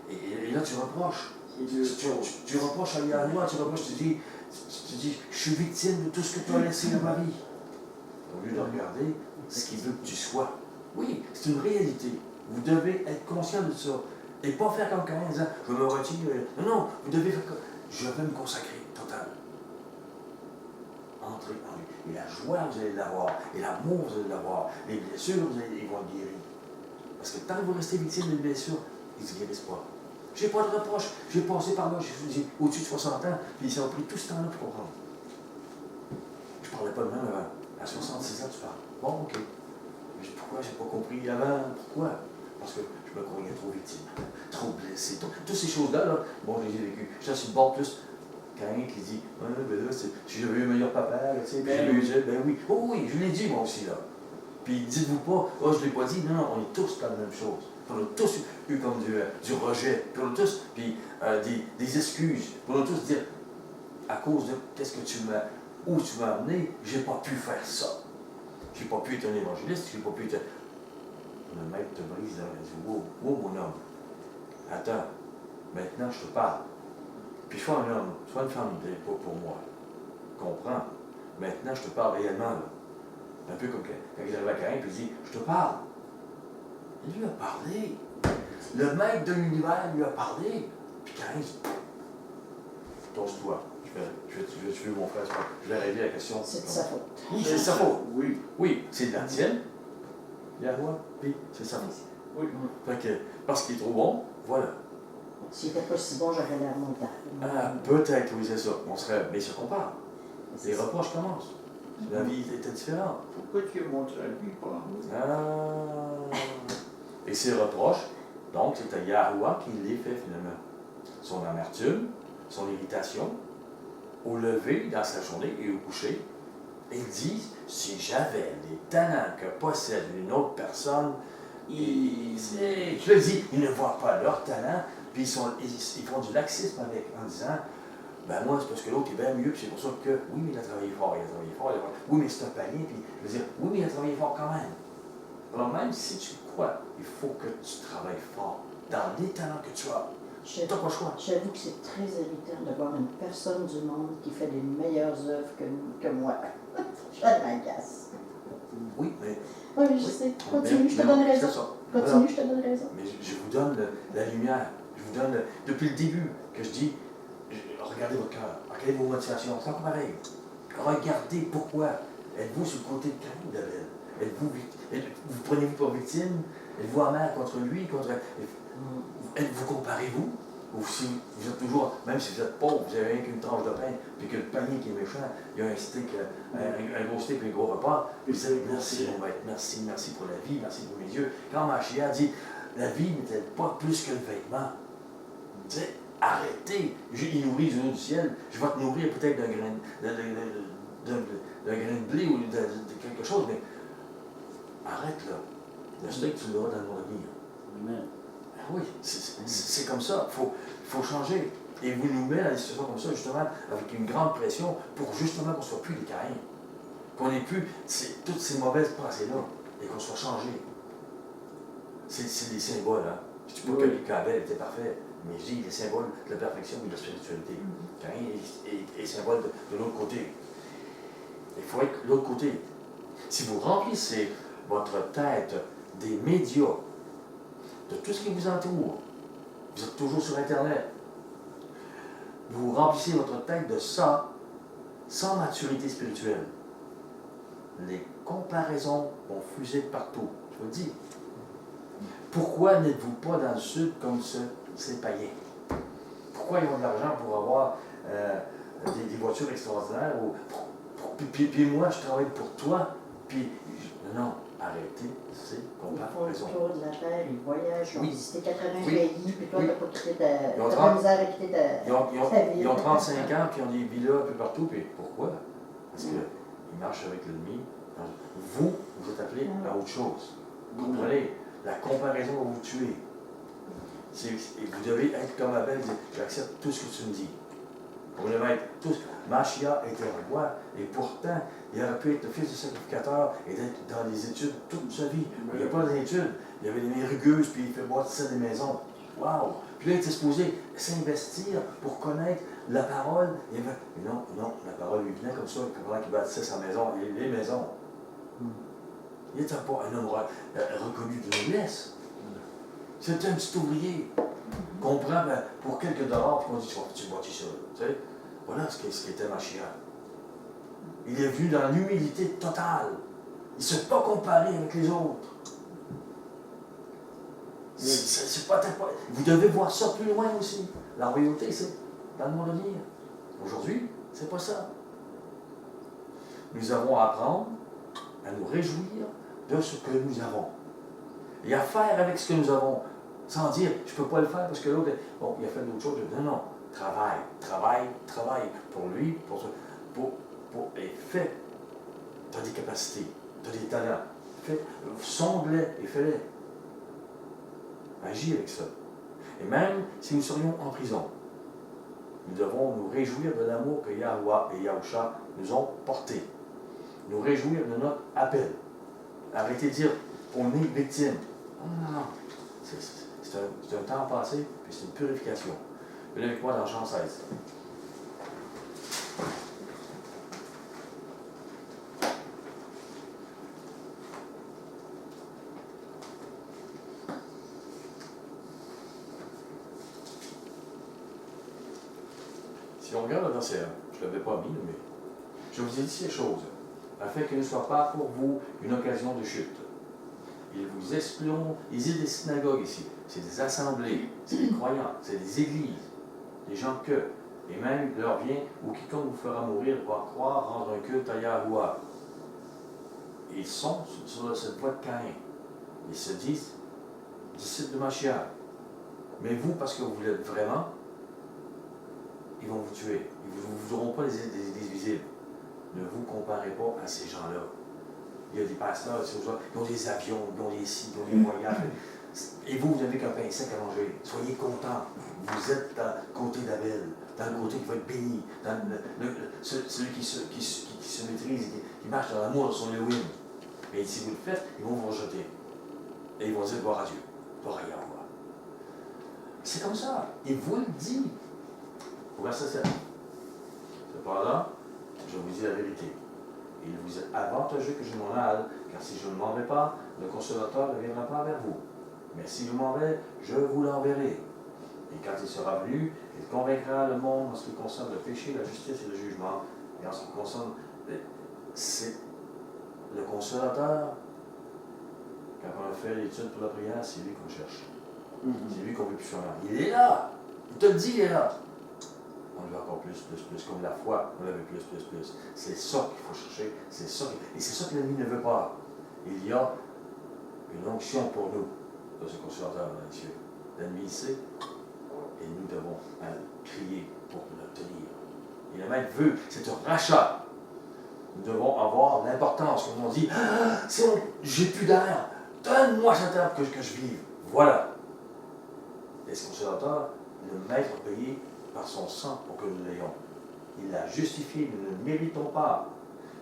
et là tu reproches. Tu reproches à Yahweh, tu reproches, tu dis, je suis victime de tout ce que tu as laissé de ma vie. Au lieu de regarder ce qu'il veut que tu sois. Oui, c'est une réalité. Vous devez être conscient de ça. Et pas faire comme Caïn en disant, je me retire. Non, vous devez faire comme, je vais me consacrer, total. Entrez en lui. Et la joie, vous allez l'avoir. Et l'amour, vous allez l'avoir. Les blessures, ils vont être guéris. Parce que tant que vous restez victime des blessures, ils ne se guérissent pas. Je n'ai pas de reproche. J'ai passé par là, j'ai au-dessus de 60 ans, puis ils ont pris tout ce temps-là pour comprendre. Je ne parlais pas de même avant. À 66 ans, tu parles. Bon, OK. Mais pourquoi j'ai pas compris avant? Pourquoi? Parce que je me croyais trop victime, trop blessé. Toutes ces choses-là, là, bon, je les ai vécues. Je suis bon plus quelqu'un qui dit, ben là, si j'avais eu un meilleur papa, tu sais, ben oui. Oh oui, je l'ai dit moi aussi, là. Puis dites-vous pas, oh, je ne l'ai pas dit. Non, on est tous dans la même chose. On a tous eu comme du rejet. Puis on a tous des excuses. Puis on a tous dire, à cause de où tu m'as amené, j'ai pas pu faire ça. J'ai pas pu être un évangéliste, j'ai pas pu être. Le maître te brise, il dit, wow, mon homme. Attends, maintenant je te parle. Puis sois un homme, sois une femme, pas pour moi. Comprends? Maintenant je te parle réellement. Là. Un peu comme quand il arrive à Caïn, puis il dit, je te parle. Il lui a parlé. Le maître de l'univers lui a parlé. Puis Caïn dit, tosse-toi. Je vais tuer mon frère. Je vais régler la question. C'est de sa faute. C'est de sa faute. Oui. Oui, c'est de la tienne. Yahweh, puis c'est sa faute. Oui. Fait que, parce qu'il est trop bon, voilà. S'il n'était pas si bon, j'aurais l'air montagne. Ah, peut-être, oui, c'est ça. On serait, mais c'est qu'on parle. Les reproches commencent. La vie était différente. Pourquoi tu as montré la vie par Ah. Et ces reproches, donc, c'est à Yahweh qui les fait finalement. Son amertume, son irritation, au lever dans sa journée et au coucher. Et ils disent, si j'avais les talents que possède une autre personne, je le dis, ils ne voient pas leurs talents, puis ils font du laxisme avec, en disant, ben moi, c'est parce que l'autre est bien mieux, puis c'est pour ça que, oui, mais il a travaillé fort, oui, mais c'est un palier, puis je veux dire, oui, mais il a travaillé fort quand même. Alors même si tu crois, il faut que tu travailles fort dans les talents que tu as. Tu n'as pas le choix. J'avoue que c'est très irritant de voir une personne du monde qui fait des meilleures œuvres que moi. Je m'agace. Oui, mais... Oui, je sais. Continue, je te donne raison. Continue, je te donne raison. Mais je vous donne la lumière. Je vous donne, depuis le début, que je dis, regardez votre cœur, regardez vos motivations, c'est encore pareil. Regardez pourquoi. Êtes-vous sur le côté de Caïn, d'Abel? Vous prenez-vous pour victime? Êtes-vous amer contre lui? Vous comparez-vous? Ou si vous êtes toujours, même si vous êtes pauvre, vous avez rien qu'une tranche de pain, puis que le panier qui est méchant, il y a un steak, un gros steak et un gros repas, puis vous savez, merci, mon maître, merci pour la vie, merci pour mes yeux. Quand Machia dit, la vie n'est pas plus que le vêtement. Tu sais, arrêtez, il nourrit les eaux du ciel, je vais te nourrir peut-être d'un grain de blé ou de quelque chose, mais arrête là. Le steak, tu l'auras dans le monde à venir. Amen. Oui, c'est comme ça. Il faut changer. Et vous nous mettez dans des situations comme ça, justement, avec une grande pression, pour justement qu'on ne soit plus des Caïns. Qu'on n'ait plus toutes ces mauvaises pensées-là, et qu'on soit changé. C'est des symboles, hein. Je ne dis pas que Abel était parfait, mais je dis les symboles de la perfection et de la spiritualité. Caïn est symbole de l'autre côté. Il faut être de l'autre côté. Si vous remplissez votre tête des médias, de tout ce qui vous entoure, vous êtes toujours sur Internet, vous remplissez votre tête de ça, sans maturité spirituelle, les comparaisons vont fuser partout. Je vous le dis. Pourquoi n'êtes-vous pas dans le Sud comme ces païens? Pourquoi ils ont de l'argent pour avoir des voitures extraordinaires? Puis moi, je travaille pour toi. Puis, non, arrêtez ces comparaisons. Ils font le tour de la Terre, ils voyagent, ils ont visité 80 Oui. pays, puis toi, Oui. t'as pas quitté ta... Ils ont T'as 30 pas misère à quitter ta vie. Ils ont 35 ans, puis ils ont des villas un peu partout. Puis pourquoi? Parce qu'ils marchent avec l'ennemi. Vous êtes appelés à autre chose. Vous comprenez? La comparaison va vous tuer. Et vous devez être comme Abel, dire, j'accepte tout ce que tu me dis. Vous devez être tous. Machia était un roi, et pourtant, il aurait pu être le fils du sacrificateur et d'être dans les études toute sa vie. Il n'y a pas d'études. Il y avait des mains rugueuses, puis il fait bâtir des maisons. Waouh! Puis là, il était supposé s'investir pour connaître la parole. Mais non, la parole lui venait comme ça, pendant qu'il bâtissait sa maison, les maisons. Il n'était pas un homme reconnu de noblesse. C'était un petit ouvrier qu'on prend pour quelques dollars, puis on dit, tu bâtis ça. Tu sais? Voilà ce qu'était Machia. Il est venu dans l'humilité totale. Il ne s'est pas comparé avec les autres. Vous devez voir ça plus loin aussi. La royauté, c'est dans le monde à venir. Aujourd'hui, c'est pas ça. Nous avons à apprendre à nous réjouir de ce que nous avons. Et à faire avec ce que nous avons. Sans dire, je ne peux pas le faire parce que l'autre, bon, il a fait d'autres choses. Non. Travaille pour lui, et fais. Tu as des capacités, tu as des talents. Sonde-les et fais-les. Agis avec ça. Et même si nous serions en prison, nous devons nous réjouir de l'amour que Yahweh et Yahusha nous ont porté. Nous réjouir de notre appel. Arrêtez de dire, on est victime. Non. C'est un temps passé, puis c'est une purification. Venez avec moi dans Jean 16. Si on regarde le verset 1, je ne l'avais pas mis, mais je vous ai dit ces choses, afin qu'il ne soit pas pour vous une occasion de chute. Ils vous explorent, ils ont des synagogues ici, c'est des assemblées, c'est des croyants, c'est des églises, des gens que, et même leur vient, ou quiconque vous fera mourir va croire rendre un culte à Yahweh. Ils sont sur cette voie de Caïn. Ils se disent disciples de Mashiach. Mais vous, parce que vous l'êtes vraiment, ils vont vous tuer. Ils ne vous auront pas des visibles. Ne vous comparez pas à ces gens-là. Il y a des pasteurs, ils ont des avions, ils ont des sites, ils ont des voyages. Et vous n'avez qu'un pain sec à manger. Soyez contents. Vous êtes dans le côté d'Abel, dans le côté qui va être béni, dans celui qui se maîtrise, qui marche dans l'amour de son Elohim. Mais si vous le faites, ils vont vous rejeter. Et ils vont dire gloire à Dieu, gloire à Yahweh. C'est comme ça. Il vous le dit. Au verset 7. Cependant, je vous dis la vérité. Il vous est avantageux que je m'en aille, car si je ne m'en vais pas, le consolateur ne viendra pas vers vous. Mais si je m'en vais, je vous l'enverrai. Et quand il sera venu, il convaincra le monde en ce qui concerne le péché, la justice et le jugement. Et en ce qui concerne, c'est le consolateur. Quand on a fait l'étude pour la prière, c'est lui qu'on cherche. C'est lui qu'on veut plus faire. Il est là. Il te le dit, il est là. On veut encore plus, comme la foi, on l'avait plus. C'est ça qu'il faut chercher, et c'est ça que l'ennemi ne veut pas. Il y a une onction pour nous, de ce consolateur dans les cieux. L'ennemi sait, et nous devons crier pour l'obtenir. Et le maître veut, c'est un rachat. Nous devons avoir l'importance, comme on dit, j'ai plus d'air, donne-moi cette herbe que je vive. Voilà. Et ce consolateur, le maître a payé par son sang pour que nous l'ayons. Il l'a justifié, nous ne le méritons pas.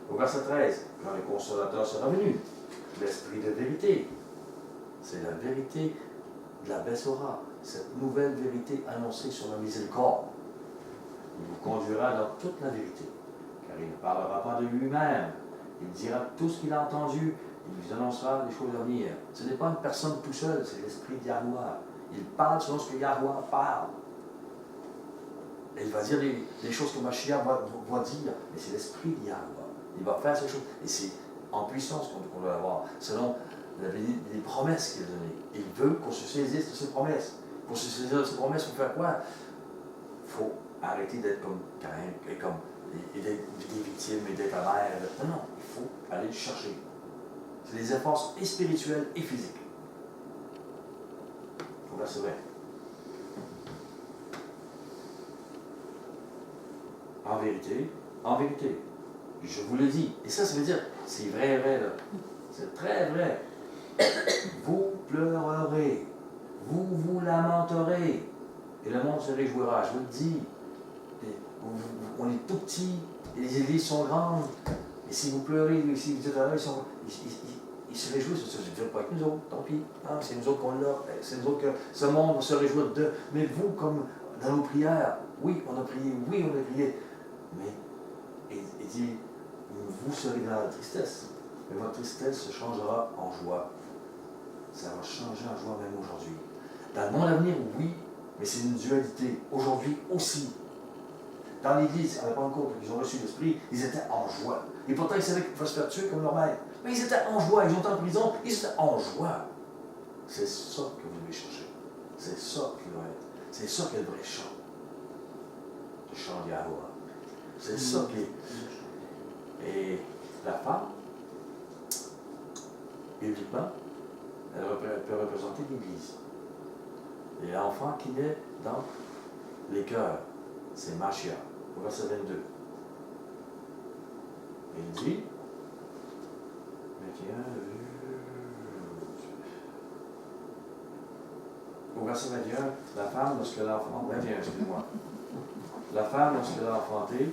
Au verset 13, quand le consolateur sera venu, l'esprit de vérité, C'est la vérité de la Bessora, cette nouvelle vérité annoncée sur la miséricorde. Il vous conduira dans toute la vérité, car il ne parlera pas de lui-même. Il dira tout ce qu'il a entendu, il vous annoncera les choses à venir. Ce n'est pas une personne tout seul, c'est l'esprit de Yahweh. Il parle selon ce que Yahweh parle. Et il va dire les choses que Mashiach va dire, mais c'est l'esprit de Yahweh. Il va faire ces choses. Et c'est en puissance qu'on doit avoir, selon les promesses qu'il a données. Il veut qu'on se saisisse de ses promesses. Pour se saisir de ses promesses, il faut faire quoi? Il faut arrêter d'être comme Caïn, et d'être des victimes et d'être amers. Non, non, il faut aller le chercher. C'est des efforts et spirituels et physiques. Il faut verser vrai. En vérité, je vous le dis. Et ça veut dire, c'est vrai, là. C'est très vrai. Vous pleurerez, vous vous lamenterez, et le monde se réjouira. Je vous le dis. On est tout petit, et les églises sont grandes. Et si vous pleurez, si vous dites, ils se réjouissent. Je ne dis pas avec nous autres, tant pis. Ah, c'est nous autres qu'on l'a. C'est nous autres que ce monde va se réjouir d'eux. Mais vous, comme dans nos prières, oui, on a prié, mais il dit, vous serez dans la tristesse, mais votre tristesse se changera en joie. Ça va changer en joie même aujourd'hui. Dans le monde à venir, oui, mais c'est une dualité. Aujourd'hui aussi. Dans l'Église, à la Pentecôte, ils ont reçu l'Esprit, ils étaient en joie. Et pourtant, ils savaient qu'ils pouvaient se faire tuer comme leur mère. Mais ils étaient en joie, ils ont été en prison, ils étaient en joie. C'est ça que vous devez chercher. C'est ça qui doit être. C'est ça qui est le vrai chant. Le chant de Yahweh. C'est ça qui est. Et la femme, bibliquement, elle peut représenter l'Église. Et l'enfant qui naît dans les cœurs, c'est Mashiach, au verset 22. Il dit, au verset 21, la femme, lorsque l'enfant, 21, excuse-moi, la femme, lorsqu'elle a enfanté,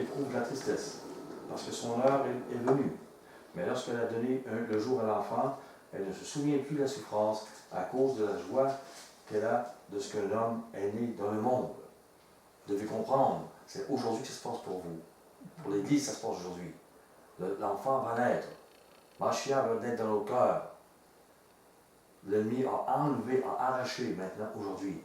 éprouve la tristesse, parce que son heure est venue. Mais lorsqu'elle a donné le jour à l'enfant, elle ne se souvient plus de la souffrance à cause de la joie qu'elle a de ce que l'homme est né dans le monde. Vous devez comprendre, c'est aujourd'hui que ça se passe pour vous. Pour l'Église, ça se passe aujourd'hui. L'enfant va naître. Mashiach va naître dans nos cœurs. L'ennemi a enlevé, a arraché maintenant, aujourd'hui.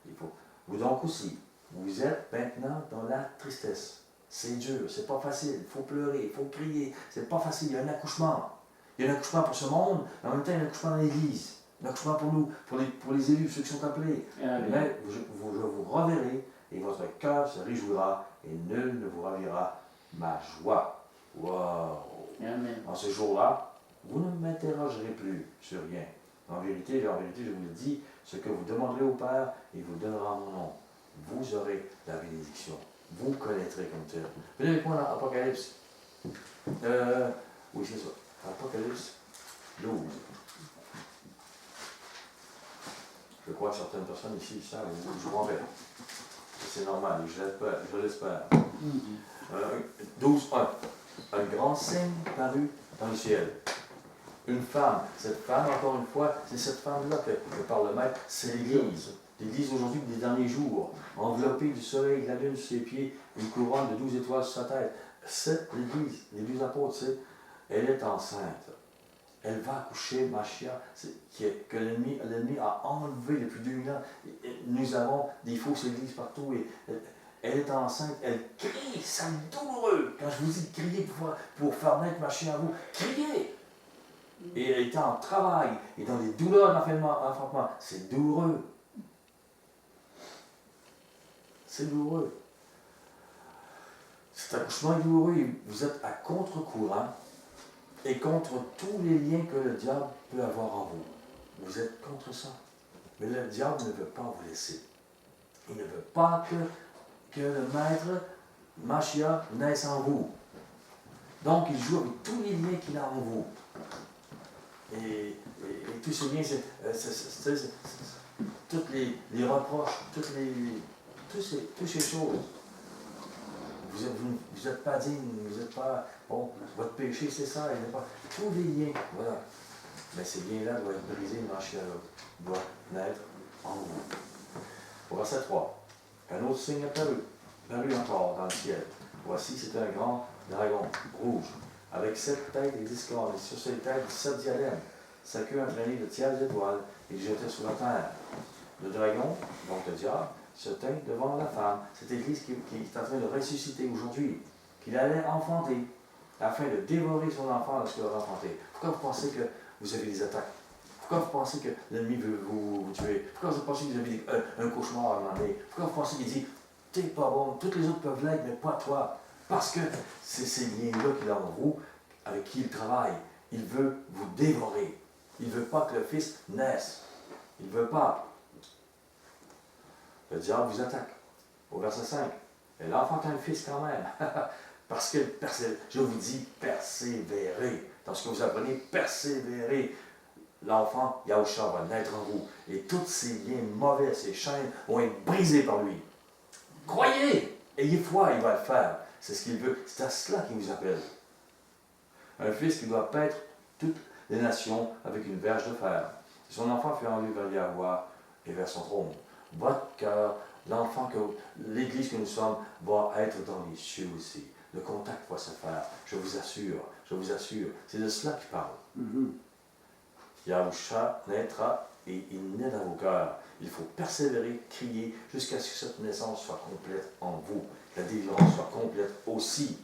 Il faut. Vous donc aussi, vous êtes maintenant dans la tristesse. C'est dur, c'est pas facile, il faut pleurer, il faut crier, c'est pas facile, il y a un accouchement. Il y a un accouchement pour ce monde, mais en même temps, il y a un accouchement dans l'Église. Un accouchement pour nous, pour les élus, ceux qui sont appelés. Mais je vous reverrai, et votre cœur se réjouira, et nul ne vous ravira ma joie. Wow! En ce jour-là, vous ne m'interrogerez plus sur rien. En vérité, je vous le dis, ce que vous demanderez au Père, il vous donnera mon nom. Vous aurez la bénédiction. Vous connaîtrez comme tel. Venez avec moi dans Apocalypse. Oui, c'est ça. Apocalypse 12. Je crois que certaines personnes ici savent où je m'en vais. C'est normal, je l'espère. 12, 1. Un grand signe parut dans le ciel. Une femme. Cette femme, encore une fois, c'est cette femme-là que parle le Maître, c'est l'Église. L'Église aujourd'hui des derniers jours, enveloppée du soleil, de la lune sur ses pieds, une couronne de 12 étoiles sur sa tête. C'est l'Église, les 12 apôtres, elle est enceinte. Elle va accoucher, Mashiach, que l'ennemi a enlevé depuis 2000 ans. Nous avons des fausses églises partout. Et elle est enceinte, elle crie, c'est douloureux. Quand je vous dis de crier pour faire naître Mashiach à vous, criez! Et elle est en travail, et dans les douleurs d'enfantement, c'est douloureux. C'est douloureux. Cet accouchement est douloureux, vous êtes à contre-courant et contre tous les liens que le diable peut avoir en vous. Vous êtes contre ça. Mais le diable ne veut pas vous laisser. Il ne veut pas que le Maître, Mashiach, naisse en vous. Donc, il joue avec tous les liens qu'il a en vous. Et tous ces liens, toutes les reproches, toutes ces choses. Vous n'êtes pas digne, vous n'êtes pas... Bon, votre péché, c'est ça, il n'y a pas... Tous les liens, voilà. mais ces liens-là doivent être brisés une marche à l'autre, doivent naître en vous. Au verset 3, un autre signe apparut encore dans le ciel. Voici, c'est un grand dragon rouge, avec 7 têtes et 10 cornes, et sur ces têtes 17 diadèmes. Sa queue entraînée de tiers d'étoiles, et jetait sur la terre. Le dragon, donc le diable, se tint devant la femme, cette église qui est en train de ressusciter aujourd'hui, qu'il allait enfanter, afin de dévorer son enfant lorsqu'il aura enfanté. Pourquoi vous pensez que vous avez des attaques? Pourquoi vous pensez que l'ennemi veut vous tuer? Pourquoi vous pensez que vous avez un cauchemar à un moment donné? Pourquoi vous pensez qu'il dit, t'es pas bon, toutes les autres peuvent l'être, mais pas toi? Parce que c'est ces liens-là qu'il a en vous, avec qui il travaille. Il veut vous dévorer. Il ne veut pas que le Fils naisse. Il ne veut pas. Le diable vous attaque. Au verset 5. Elle enfante un fils quand même. Parce que, je vous dis, persévérez. Dans ce que vous apprenez, persévérez. L'enfant, Yahushua, va naître en vous. Et tous ces liens mauvais, ces chaînes, vont être brisées par lui. Croyez! Ayez foi, il va le faire. C'est ce qu'il veut. C'est à cela qu'il vous appelle. Un fils qui doit paître toutes les nations avec une verge de fer. Son enfant fait enlever vers Yahweh et vers son trône. Votre cœur, l'enfant que l'Église que nous sommes, va être dans les cieux aussi. Le contact va se faire. Je vous assure. C'est de cela qu'il parle. Yahushua naîtra et il naît dans vos cœurs. Il faut persévérer, crier, jusqu'à ce que cette naissance soit complète en vous. La délivrance soit complète aussi.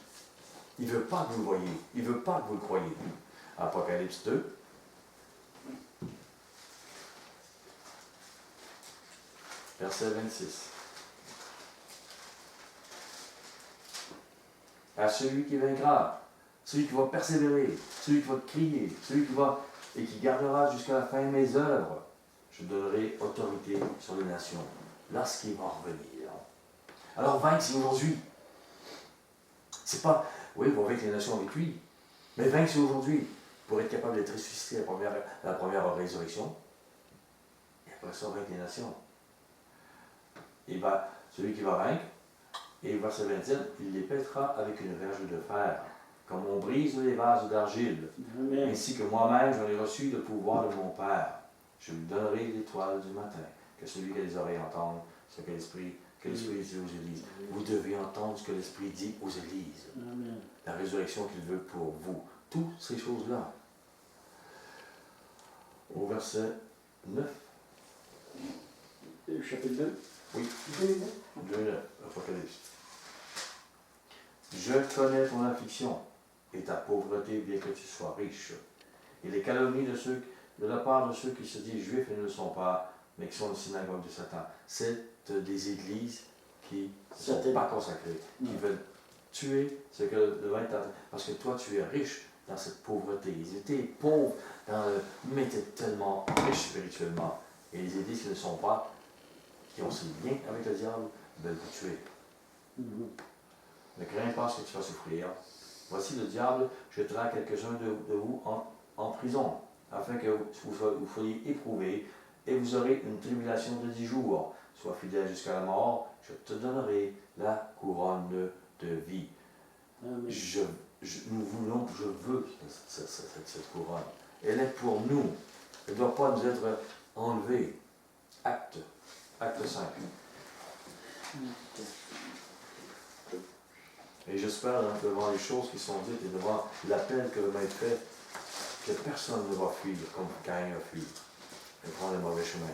Il ne veut pas que vous le voyez. Il ne veut pas que vous le croyez. Apocalypse 2. Verset 26. À celui qui vaincra, celui qui va persévérer, celui qui va crier, celui qui va et qui gardera jusqu'à la fin mes œuvres, je donnerai autorité sur les nations lorsqu'il va revenir. Alors vaincre, c'est aujourd'hui. C'est pas, oui, il va vaincre les nations avec lui, mais vaincre, c'est aujourd'hui, pour être capable d'être ressuscité à la première résurrection, et après ça, vaincre les nations. Et celui qui va vaincre, et verset 27, il les pètera avec une verge de fer, comme on brise les vases d'argile, ainsi que moi-même j'en ai reçu le pouvoir de mon Père. Je lui donnerai l'étoile du matin, que celui qui a les oreilles entende ce que l'Esprit dit aux Églises. Vous devez entendre ce que l'Esprit dit aux Églises. Amen. La résurrection qu'il veut pour vous. Toutes ces choses-là. Au verset 9. Chapitre 2. Oui. 2, Apocalypse. Je connais ton affliction et ta pauvreté, bien que tu sois riche. Et les calomnies de la part de ceux qui se disent juifs et ne le sont pas, mais qui sont une synagogue de Satan. C'est des églises qui ne sont pas consacrées, qui veulent tuer ce que le vin t'a. Parce que toi, tu es riche dans cette pauvreté. Ils étaient pauvres, mais étaient tellement riches spirituellement. Et les églises qui ne sont pas, qui ont ces liens avec le diable, veulent vous tuer. Ne crains pas ce que tu vas souffrir. Voici le diable jettera quelques-uns de vous en prison, afin que vous soyez éprouvés, et vous aurez une tribulation de 10 jours. Sois fidèle jusqu'à la mort, je te donnerai la couronne de vie. Je veux cette couronne. Elle est pour nous. Elle ne doit pas nous être enlevée. Acte 5. Et j'espère, devant les choses qui sont dites et devant l'appel que le Maître fait, que personne ne va fuir comme Caïn a fui et prendre le mauvais chemin.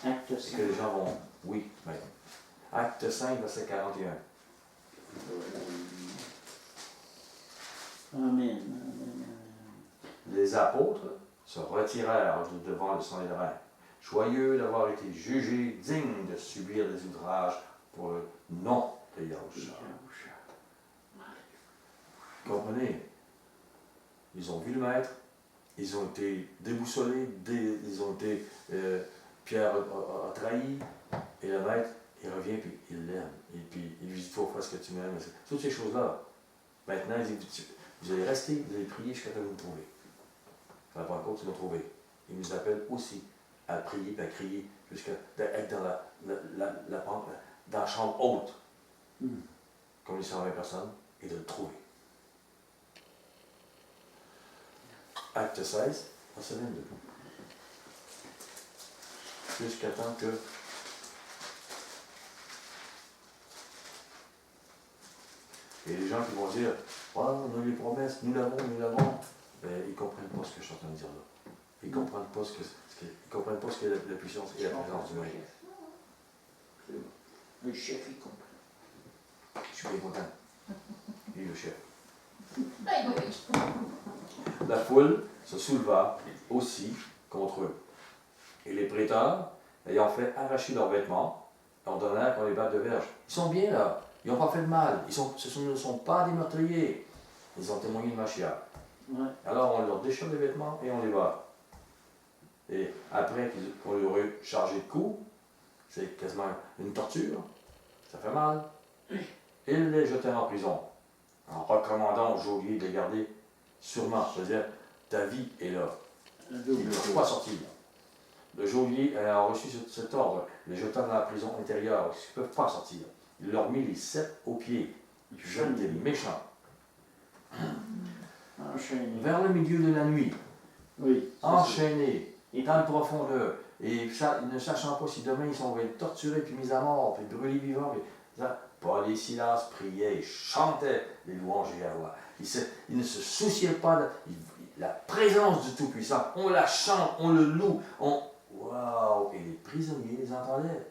Acte 5. Et que les gens vont, oui, Maître. Acte 5, verset 41. Amen. Les apôtres se retirèrent de devant le Sanhédrin, joyeux d'avoir été jugés dignes de subir des outrages pour le nom de Yahushua. Comprenez? Ils ont vu le Maître, ils ont été déboussolés, ils ont été. Pierre a trahi, et le Maître, il revient puis il l'aime. Et puis il lui dit: faut faire ce que tu m'aimes. Toutes ces choses-là. Maintenant, il dit: vous allez rester, vous allez prier jusqu'à ce que vous me trouvez. Ça va pas encore, tu m'as trouvé. Il nous appelle aussi à prier et à crier jusqu'à être dans dans la chambre haute, comme les 120 personnes, et de le trouver. Acte 16, Verset 22. Jusqu'à temps que et les gens qui vont dire « Ah, on a les promesses, nous l'avons, nous l'avons », ben, ils ne comprennent pas ce que je suis en train de dire là. Ils ne comprennent pas ce qu'est la puissance et la présence du maître. Le chef, il comprend. Je suis bien content. Il est le chef. La foule se souleva aussi contre eux. Et les prêteurs, ayant fait arracher leurs vêtements, ordonnèrent qu'on les batte de verge. Ils sont bien là. Ils n'ont pas fait de mal. Ce ne sont pas des meurtriers. Ils ont témoigné de Mashiach. Ouais. Alors on leur déchire les vêtements et on les bat. Et après qu'on leur ait chargé de coups, c'est quasiment une torture. Ça fait mal. Ils les jetèrent en prison, en recommandant au geôlier de les garder sûrement. C'est-à-dire, ta vie est là. Ils ne peuvent pas sortir. Le geôlier ayant reçu cet ordre, les jetant dans la prison intérieure, ils ne peuvent pas sortir. Il leur mit les 7 aux pieds. Jeunes des méchants. Enchaîné. Vers le milieu de la nuit, Oui. enchaînés, dans le profondeur, et ne sachant pas si demain ils sont être torturés, puis mis à mort, puis brûlés vivants, Paul et Silas priaient et chantaient les louanges de Yahweh. Ils ne se souciaient pas de la présence du Tout-Puissant. On la chante, on le loue, Waouh! Et les prisonniers les entendaient.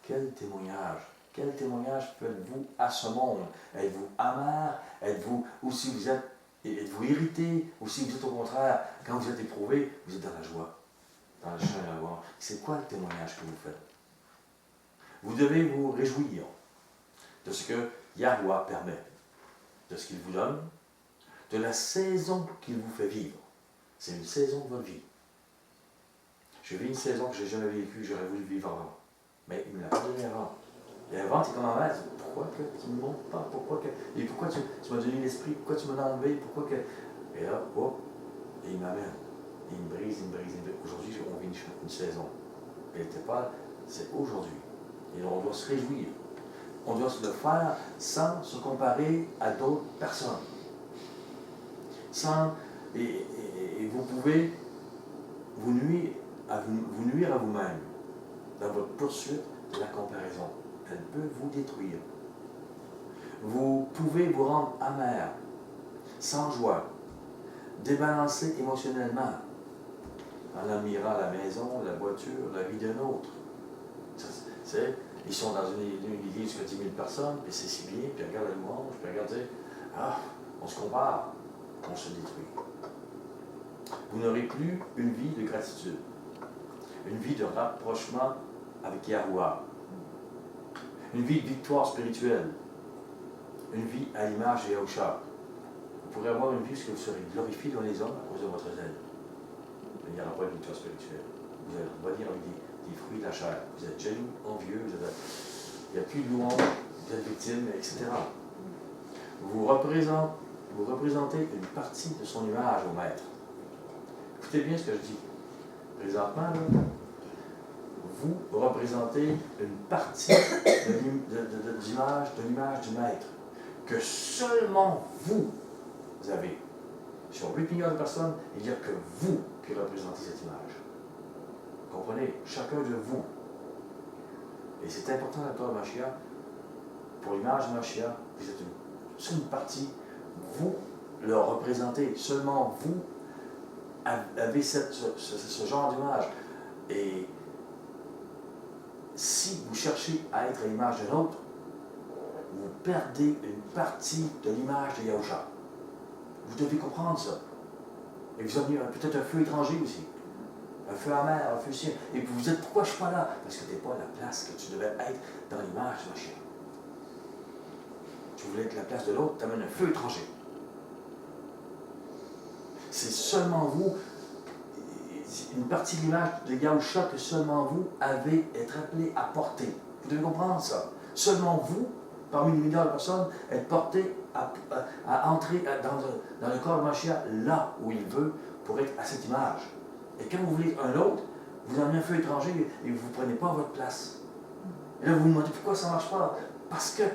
Quel témoignage! Quel témoignage faites-vous à ce monde? Êtes-vous amer? Êtes-vous, ou si vous êtes, êtes-vous irrité? Ou si vous êtes au contraire, quand vous êtes éprouvé, vous êtes dans la joie, dans le chant de la gloire. C'est quoi le témoignage que vous faites? Vous devez vous réjouir de ce que Yahweh permet, de ce qu'il vous donne, de la saison qu'il vous fait vivre. C'est une saison de votre vie. Je vis une saison que je n'ai jamais vécue, j'aurais voulu vivre avant. Mais il ne me l'a pas donné avant. Et avant, tu es comme en mère, pourquoi que tu ne me montres pas? Pourquoi que. Et pourquoi tu m'as donné l'esprit? Pourquoi tu m'as enlevé? Pourquoi que. Et là, hop, et il m'amène. Il me brise, il me brise, il me brise. Aujourd'hui, on vit une saison. Elle n'était pas. C'est aujourd'hui. Et on doit se réjouir. On doit se le faire sans se comparer à d'autres personnes. Et vous pouvez vous nuire à vous-même dans votre poursuite de la comparaison. Elle peut vous détruire. Vous pouvez vous rendre amer, sans joie, débalancé émotionnellement, en admirant la maison, la voiture, la vie d'un autre. Ils sont dans une église de 10 000 personnes, puis c'est si bien, puis regarde la louange, puis regarde, on se compare, on se détruit. Vous n'aurez plus une vie de gratitude, une vie de rapprochement avec Yahweh, une vie de victoire spirituelle, une vie à l'image de Yahusha. Vous pourrez avoir une vie parce que vous serez glorifié dans les hommes à cause de votre zèle. Il n'y aura pas de victoire spirituelle. Vous allez revenir avec des fruits de la chair. Vous êtes jaloux, envieux, il n'y a plus de louange, vous êtes victime, etc. Vous représentez une partie de son image au maître. Écoutez bien ce que je dis. Présentement, là, vous représentez une partie de l'image du maître que seulement vous avez. Sur 8 millions de personnes, il n'y a que vous qui représentez cette image. Comprenez? Chacun de vous. Et c'est important dans le temps de Mashiach. Pour l'image de Mashiach, vous êtes une partie. Vous le représentez. Seulement vous avez ce genre d'image. Et si vous cherchez à être à l'image d'un autre, vous perdez une partie de l'image de Yahusha. Vous devez comprendre ça. Et vous avez peut-être un feu étranger aussi. Un feu amer, un feu sien. Et puis vous dites, pourquoi je ne suis pas là? Parce que tu n'es pas à la place que tu devais être dans l'image de Mashiach. Tu voulais être la place de l'autre, tu amènes un feu étranger. C'est seulement vous, une partie de l'image de Yahusha que seulement vous avez être appelé à porter. Vous devez comprendre ça. Seulement vous, parmi les milliards de personnes, êtes portés à entrer dans le corps de Mashiach là où il veut pour être à cette image. Et quand vous voulez un autre, vous amenez un feu étranger et vous ne prenez pas votre place. Et là, vous vous demandez pourquoi ça ne marche pas. Parce qu'il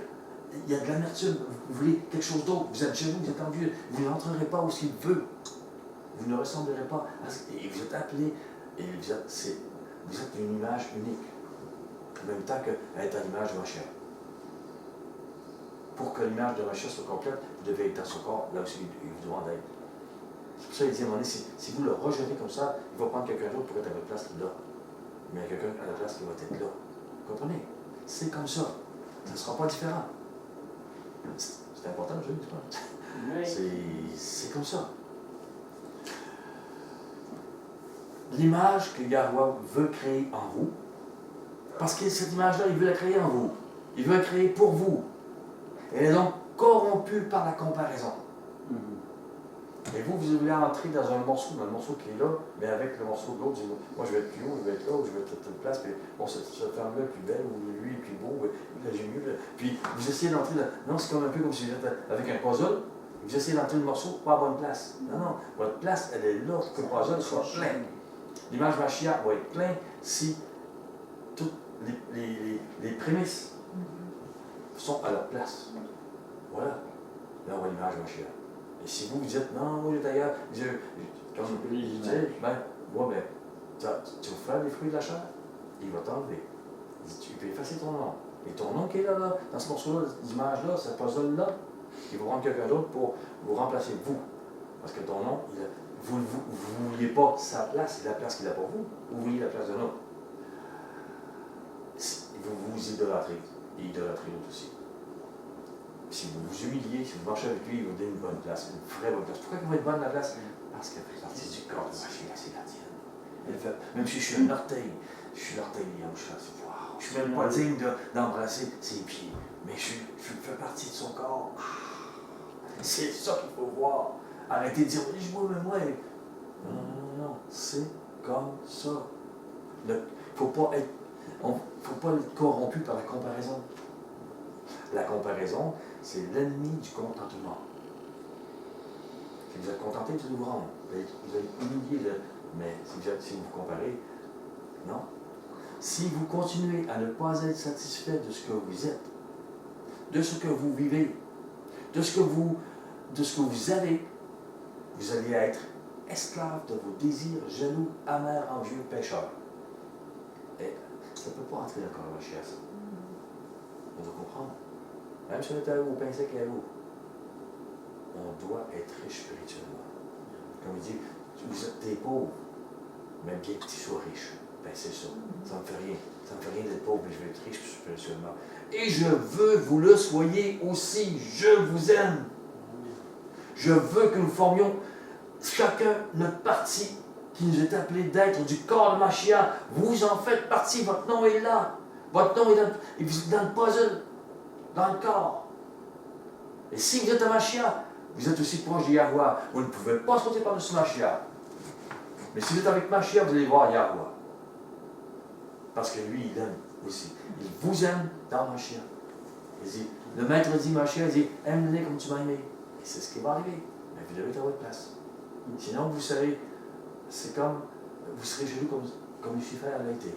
y a de l'amertume, vous voulez quelque chose d'autre, vous êtes jaloux, vous êtes envieux, vous n'entrerez pas où il veut. Vous ne ressemblerez pas à ce et vous êtes appelés, et vous êtes une image unique. En même temps qu'être à l'image de Mashiach. Pour que l'image de Mashiach soit complète, vous devez être dans son corps, là aussi il vous demande d'être. C'est pour ça qu'il dit à un moment donné, si vous le rejetez comme ça, il va prendre quelqu'un d'autre pour être à votre place là. Mais il y a quelqu'un à la place qui va être là. Vous comprenez? C'est comme ça. Ça ne sera pas différent. C'est important, je dis pas. C'est comme ça. L'image que Yahweh veut créer en vous, parce que cette image-là, il veut la créer en vous. Il veut la créer pour vous. Elle est donc corrompue par la comparaison. Et vous voulez entrer dans un morceau, dans le morceau qui est là, mais avec le morceau de l'autre, moi je vais être plus haut, je vais être là, ou je vais être à telle place, puis bon, cette femme-là est plus belle, ou lui est plus beau, là j'ai mieux. Puis vous essayez d'entrer dans. Non, c'est comme un peu comme si vous êtes avec un puzzle, vous essayez d'entrer le morceau, pas à bonne place. Non, non, votre place, elle est là pour que le puzzle soit plein. L'image Mashiach va être plein si toutes les prémices sont à leur place. Voilà. Là, on voit l'image Mashiach. Et si vous dites, non, moi, il est ailleurs, comme je disais, moi, tu vas faire les fruits de la chair, il va t'enlever. Il dit, tu peux effacer ton nom. Et ton nom qui est là, dans ce morceau-là, d'image-là, cette puzzle-là, il va prendre quelqu'un d'autre pour vous remplacer, vous. Parce que ton nom, vous ne vouliez pas sa place, c'est la place qu'il a pour vous, vous vouliez la place d'un autre. Vous vous idolâtrez, et idolâtrez l'autre aussi. Si vous vous humiliez, si vous marchez avec lui, il vous donne une bonne place, une vraie bonne place. Pourquoi il va être bonne la place? Parce qu'elle fait partie du corps de Mashiach, c'est la tienne. Elle fait, même si je suis un orteil, je suis l'orteil de Yahusha, c'est wow. Je ne suis même pas digne d'embrasser ses pieds, mais je fais partie de son corps. C'est ça qu'il faut voir. Arrêtez de dire, oui, je vois, mais moi. Non, c'est comme ça. Il ne faut pas être corrompu par la comparaison. La comparaison, c'est l'ennemi du contentement. Si vous êtes contenté, vous vous rendre. Vous allez humilier, mais si vous vous comparez, non. Si vous continuez à ne pas être satisfait de ce que vous êtes, de ce que vous vivez, de ce que vous avez, vous allez être esclave de vos désirs jaloux, amers, envieux, pécheurs. Et ça ne peut pas entrer dans le corps de Mashiach, ça. On doit comprendre. Même si on est au pain sec et à l'eau, on doit être riche spirituellement. Comme il dit, vous êtes des pauvres, mais bien que tu sois riche. Ben c'est ça. Ça ne me fait rien. Ça ne me fait rien d'être pauvre, mais je veux être riche spirituellement. Et je veux que vous le soyez aussi. Je vous aime. Je veux que nous formions chacun notre partie qui nous est appelée d'être du corps de Mashiach. Vous en faites partie. Votre nom est là. Votre nom est dans le puzzle. Dans le corps. Et si vous êtes à Mashiach, vous êtes aussi proche de Yahweh. Vous ne pouvez pas sauter par-dessus Mashiach. Mais si vous êtes avec Mashiach, vous allez voir Yahweh. Parce que lui, il aime aussi. Il vous aime dans Mashiach. Il dit, le maître dit Mashiach, il dit, aime-les comme tu m'as aimé. Et c'est ce qui va arriver. Mais vous devez être à votre place. Sinon, vous serez, c'est comme, vous serez jaloux comme Lucifer l'a été.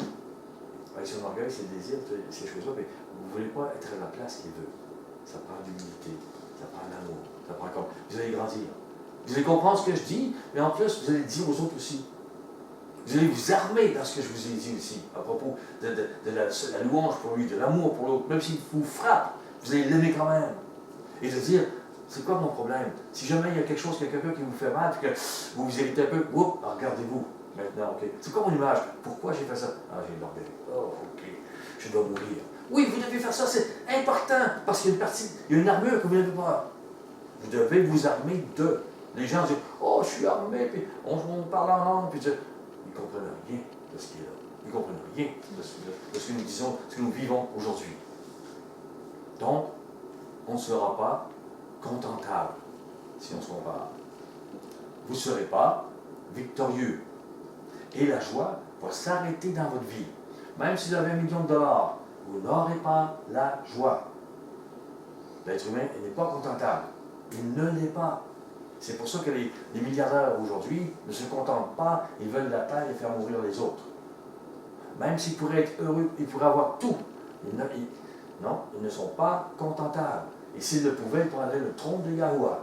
Avec son orgueil, ses désirs, ces choses-là, mais vous ne voulez pas être à la place qu'il veut. Ça prend de l'humilité, ça prend de l'amour, ça prend comme. Vous allez grandir. Vous allez comprendre ce que je dis, mais en plus, vous allez le dire aux autres aussi. Vous allez vous armer dans ce que je vous ai dit aussi, à propos de la louange pour lui, de l'amour pour l'autre. Même s'il vous frappe, vous allez l'aimer quand même. Et de dire, c'est quoi mon problème? Si jamais il y a quelque chose, quelqu'un qui vous fait mal, puis que vous vous irritez un peu, regardez-vous. Maintenant, ok. C'est quoi mon image? Pourquoi j'ai fait ça? Ah, j'ai l'orgueil. Oh, ok. Je dois mourir. Oui, vous devez faire ça, c'est important, parce qu'il y a une partie, il y a une armure que vous n'avez pas. Vous devez vous armer de. Les gens disent, oh, je suis armé, puis on parle en langue, puis ils ne comprennent rien de ce qui est là. Ils ne comprennent rien de ce que nous disons, ce que nous vivons aujourd'hui. Donc, on ne sera pas contentable si on se compare. Vous ne serez pas victorieux. Et la joie va s'arrêter dans votre vie. Même si vous avez $1 million, vous n'aurez pas la joie. L'être humain n'est pas contentable. Il ne l'est pas. C'est pour ça que les milliardaires aujourd'hui ne se contentent pas, ils veulent la paix et faire mourir les autres. Même s'ils pourraient être heureux, ils pourraient avoir tout. Non, ils ne sont pas contentables. Et s'ils le pouvaient, ils prendraient le trône de Yahweh.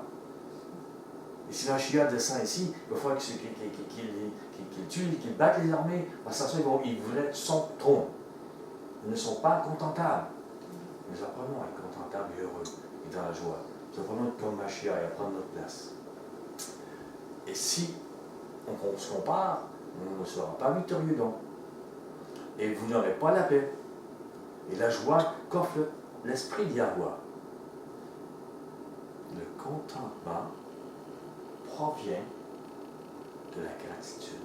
Et si Mashiach descend ici, il va falloir qu'il tue, qu'il batte les armées. Parce que ça, ils voulaient son trône. Ils ne sont pas contentables. Nous apprenons à être contentables et heureux et dans la joie. Nous apprenons à être comme Mashiach et à prendre notre place. Et si on se compare, on ne sera pas victorieux donc. Et vous n'aurez pas la paix. Et la joie qu'offre l'esprit d'Yahweh. Le contentement provient de la gratitude.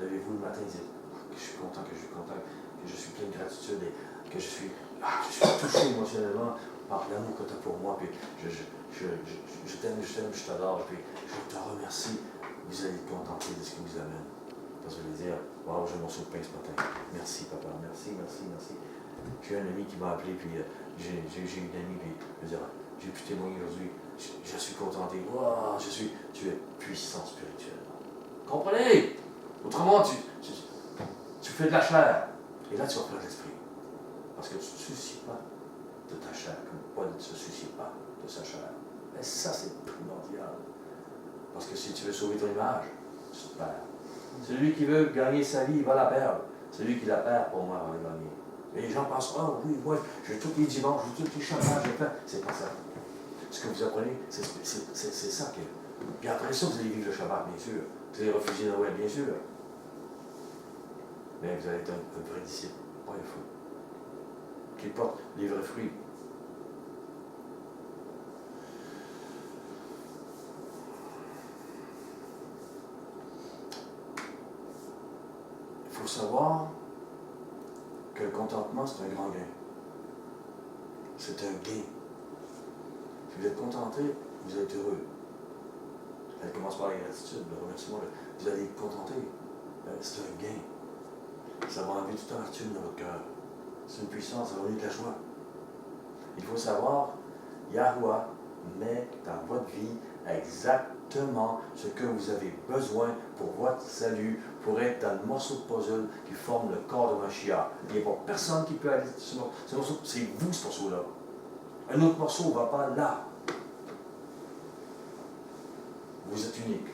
Levez-vous le matin et dites que je suis content, que je suis plein de gratitude et que je suis touché émotionnellement par l'amour que tu as pour moi. Puis je t'aime, je t'adore. Et puis je te remercie. Vous allez être contenté de ce qui vous amène. Parce que vous allez dire, waouh, j'ai un morceau de pain ce matin. Merci, papa. Merci. J'ai un ami qui m'a appelé, puis j'ai une amie, puis je veux dire, j'ai pu témoigner aujourd'hui. Je suis contenté. Waouh, tu es puissant spirituel. Comprenez? Autrement, tu fais de la chair. Et là, tu vas faire de l'esprit. Parce que tu ne te soucies pas de ta chair, comme Paul ne se soucie pas de sa chair. Et ça, c'est primordial. Parce que si tu veux sauver ton image, tu te perds. Celui qui veut gagner sa vie, il va la perdre. Celui qui la perd, pour moi, va la gagner. Et les gens pensent, oh oui, moi, j'ai tous les dimanches, j'ai tous les chamages, j'ai fait. C'est pas ça. Ce que vous apprenez, c'est ça que. Puis après ça, vous allez vivre le Shabbat, bien sûr. Vous allez refuser Noël, bien sûr. Mais vous allez être un vrai disciple, pas un fou. Qui porte les vrais fruits. Il faut savoir que le contentement, c'est un grand gain. C'est un gain. Si vous êtes contenté, vous êtes heureux. Elle commence par la gratitude, le remerciement. Vous allez être contenté. C'est un gain. Ça va enlever toute amertume dans votre cœur. C'est une puissance, ça va donner de la joie. Il faut savoir, Yahweh met dans votre vie exactement ce que vous avez besoin pour votre salut, pour être dans le morceau de puzzle qui forme le corps de Mashiach. Il n'y a pas personne qui peut aller ce morceau. C'est vous, ce morceau-là. Un autre morceau ne va pas là. Vous êtes unique.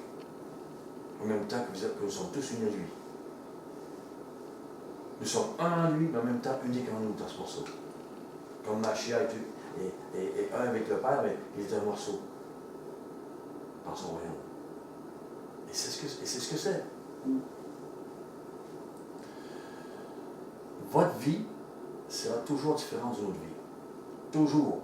En même temps que nous sommes tous unis à lui. Nous sommes un en lui, mais en même temps uniques en nous dans ce morceau. Comme Mashiach est un avec le Père, mais il est un morceau dans son royaume. Et c'est ce que c'est. Votre vie sera toujours différente d'une autre vie. Toujours.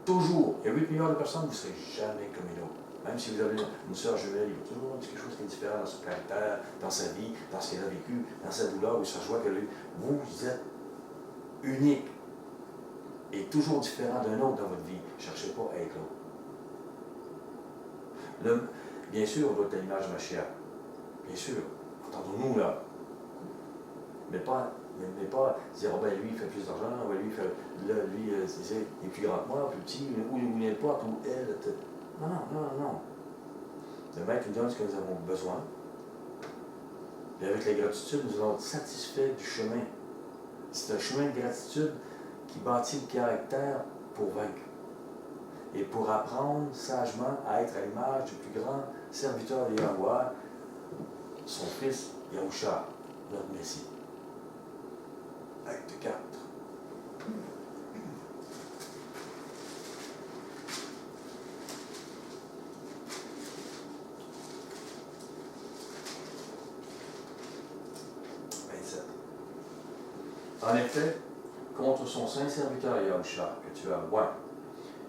Toujours. Il y a 8 milliards de personnes, vous ne serez jamais comme une autre. Même si vous avez une sœur jumelle, il y a toujours quelque chose qui est différent dans son caractère, dans sa vie, dans ce qu'elle a vécu, dans sa douleur ou sa joie qu'elle a eue. Vous êtes unique et toujours différent d'un autre dans votre vie. Ne cherchez pas à être l'autre. Bien sûr, on doit être à l'image de Mashiach. Bien sûr. Entendons-nous là. Mais pas dire, oh ben lui, il fait plus d'argent, ben lui, il est plus grand que moi, plus petit, ou n'importe, ou elle. Non. Le Maître nous donne ce que nous avons besoin. Et avec la gratitude, nous allons être satisfaits du chemin. C'est un chemin de gratitude qui bâtit le caractère pour vaincre. Et pour apprendre sagement à être à l'image du plus grand serviteur de Yahweh, son fils Yahusha, notre Messie. Acte 4. En effet, contre son saint serviteur Yahusha, que tu as oint,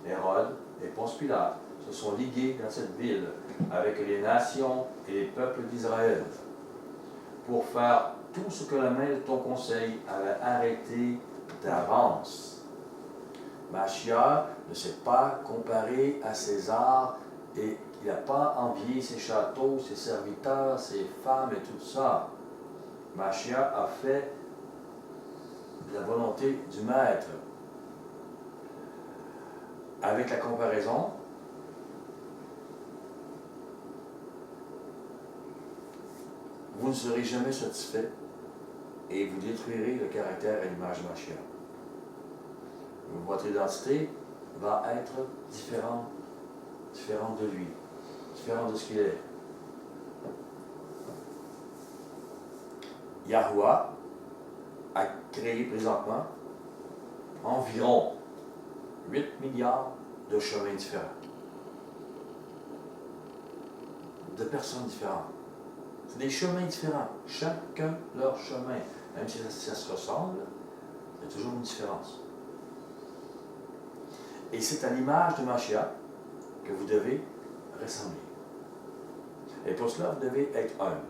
Hérode et Ponce Pilate se sont ligués dans cette ville avec les nations et les peuples d'Israël pour faire tout ce que la main de ton conseil avait arrêté d'avance. Mashiach ne s'est pas comparé à César et il n'a pas envié ses châteaux, ses serviteurs, ses femmes et tout ça. Mashiach a fait la volonté du Maître. Avec la comparaison, vous ne serez jamais satisfait et vous détruirez le caractère à l'image de Mashiach. Votre identité va être différente de lui. différent de ce qu'il est. Yahuwah a créé présentement environ 8 milliards de chemins différents. De personnes différentes. C'est des chemins différents. Chacun leur chemin. Même si ça se ressemble, il y a toujours une différence. Et c'est à l'image de Mashiach que vous devez ressembler. Et pour cela, vous devez être humble.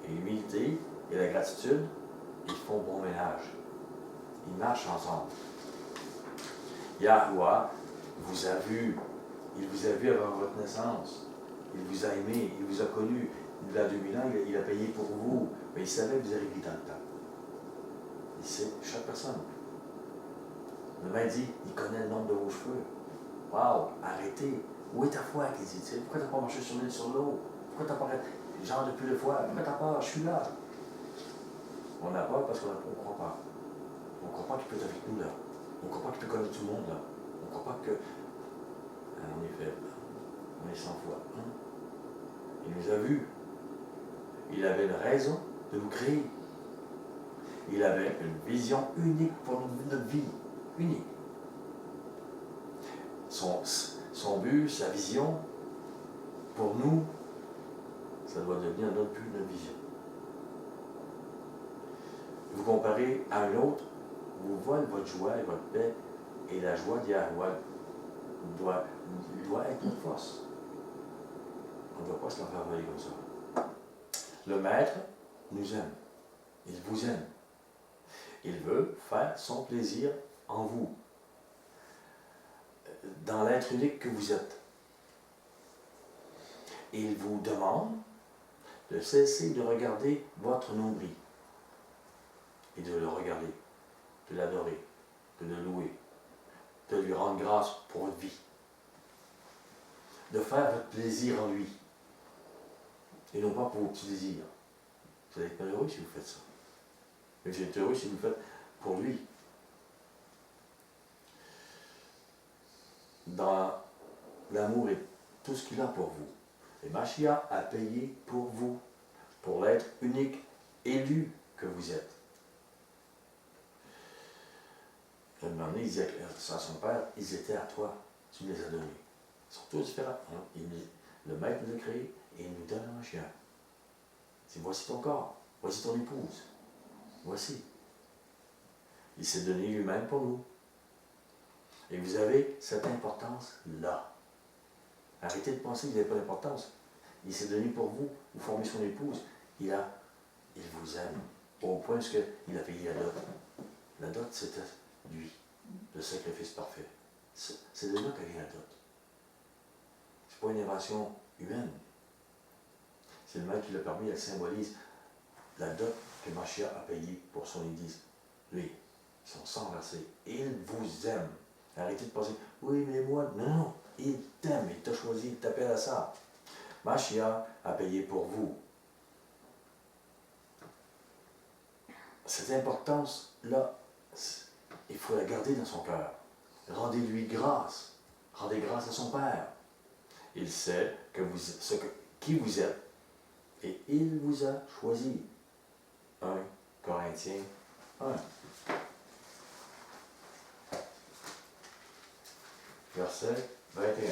Et l'humilité et la gratitude, ils font bon ménage. Ils marchent ensemble. Yahuwah vous a vu. Il vous a vu avant votre naissance. Il vous a aimé, il vous a connu. Il y a 2000 ans, il a payé pour vous. Mais il savait que vous arriviez dans le temps. Il sait chaque personne. Le maître dit, il connaît le nombre de vos cheveux. Wow, arrêtez. Où est ta foi, qu'il dit? Pourquoi tu n'as pas marché sur l'île, sur l'eau? Pourquoi tu n'as pas genre depuis le foi? Pourquoi tu n'as pas? Je suis là. On n'a pas parce qu'on ne croit pas. On ne croit pas qu'il peut être avec nous là. On ne croit pas qu'il peut connaître tout le monde là. On ne croit pas que. On est faible. On est sans foi. Hein? Il nous a vus. Il avait une raison de nous créer. Il avait une vision unique pour notre vie. Unique. Son but, sa vision, pour nous, ça doit devenir notre but, notre vision. Vous comparez à un autre, vous voyez votre joie et votre paix, et la joie d'Yahuwah doit être notre force. On ne doit pas se la faire voler comme ça. Le Maître nous aime. Il vous aime. Il veut faire son plaisir en vous, dans l'être unique que vous êtes. Il vous demande de cesser de regarder votre nombril et de le regarder, de l'adorer, de le louer, de lui rendre grâce pour votre vie, de faire votre plaisir en lui et non pas pour vos petits désirs. Vous allez être malheureux si vous faites ça. Mais vous êtes heureux si vous le faites pour lui. Dans l'amour et tout ce qu'il a pour vous. Et Mashiach a payé pour vous, pour l'être unique, élu que vous êtes. À un moment donné, il disait à son père, ils étaient à toi, tu me les as donnés. Ils sont tous différents. Hein? Le Maître nous a créés et il nous donne un Mashiach. C'est voici ton corps, voici ton épouse, voici. Il s'est donné lui-même pour nous. Et vous avez cette importance-là. Arrêtez de penser que vous n'avez pas d'importance. Il s'est donné pour vous, vous formez son épouse. Il vous aime, au point où il a payé la dot. La dot, c'était lui, le sacrifice parfait. C'est de là que vient la dot. Ce n'est pas une invention humaine. C'est le Maître qui l'a permis, elle symbolise la dot que Mashiach a payée pour son Église. Lui, son sang versé. Il vous aime. Arrêtez de penser, oui, mais moi, non, il t'aime, il t'a choisi, il t'appelle à ça. Mashiach a payé pour vous. Cette importance-là, il faut la garder dans son cœur. Rendez-lui grâce. Rendez grâce à son Père. Il sait qui vous êtes et il vous a choisi. 1 Corinthiens 1. Verset 21.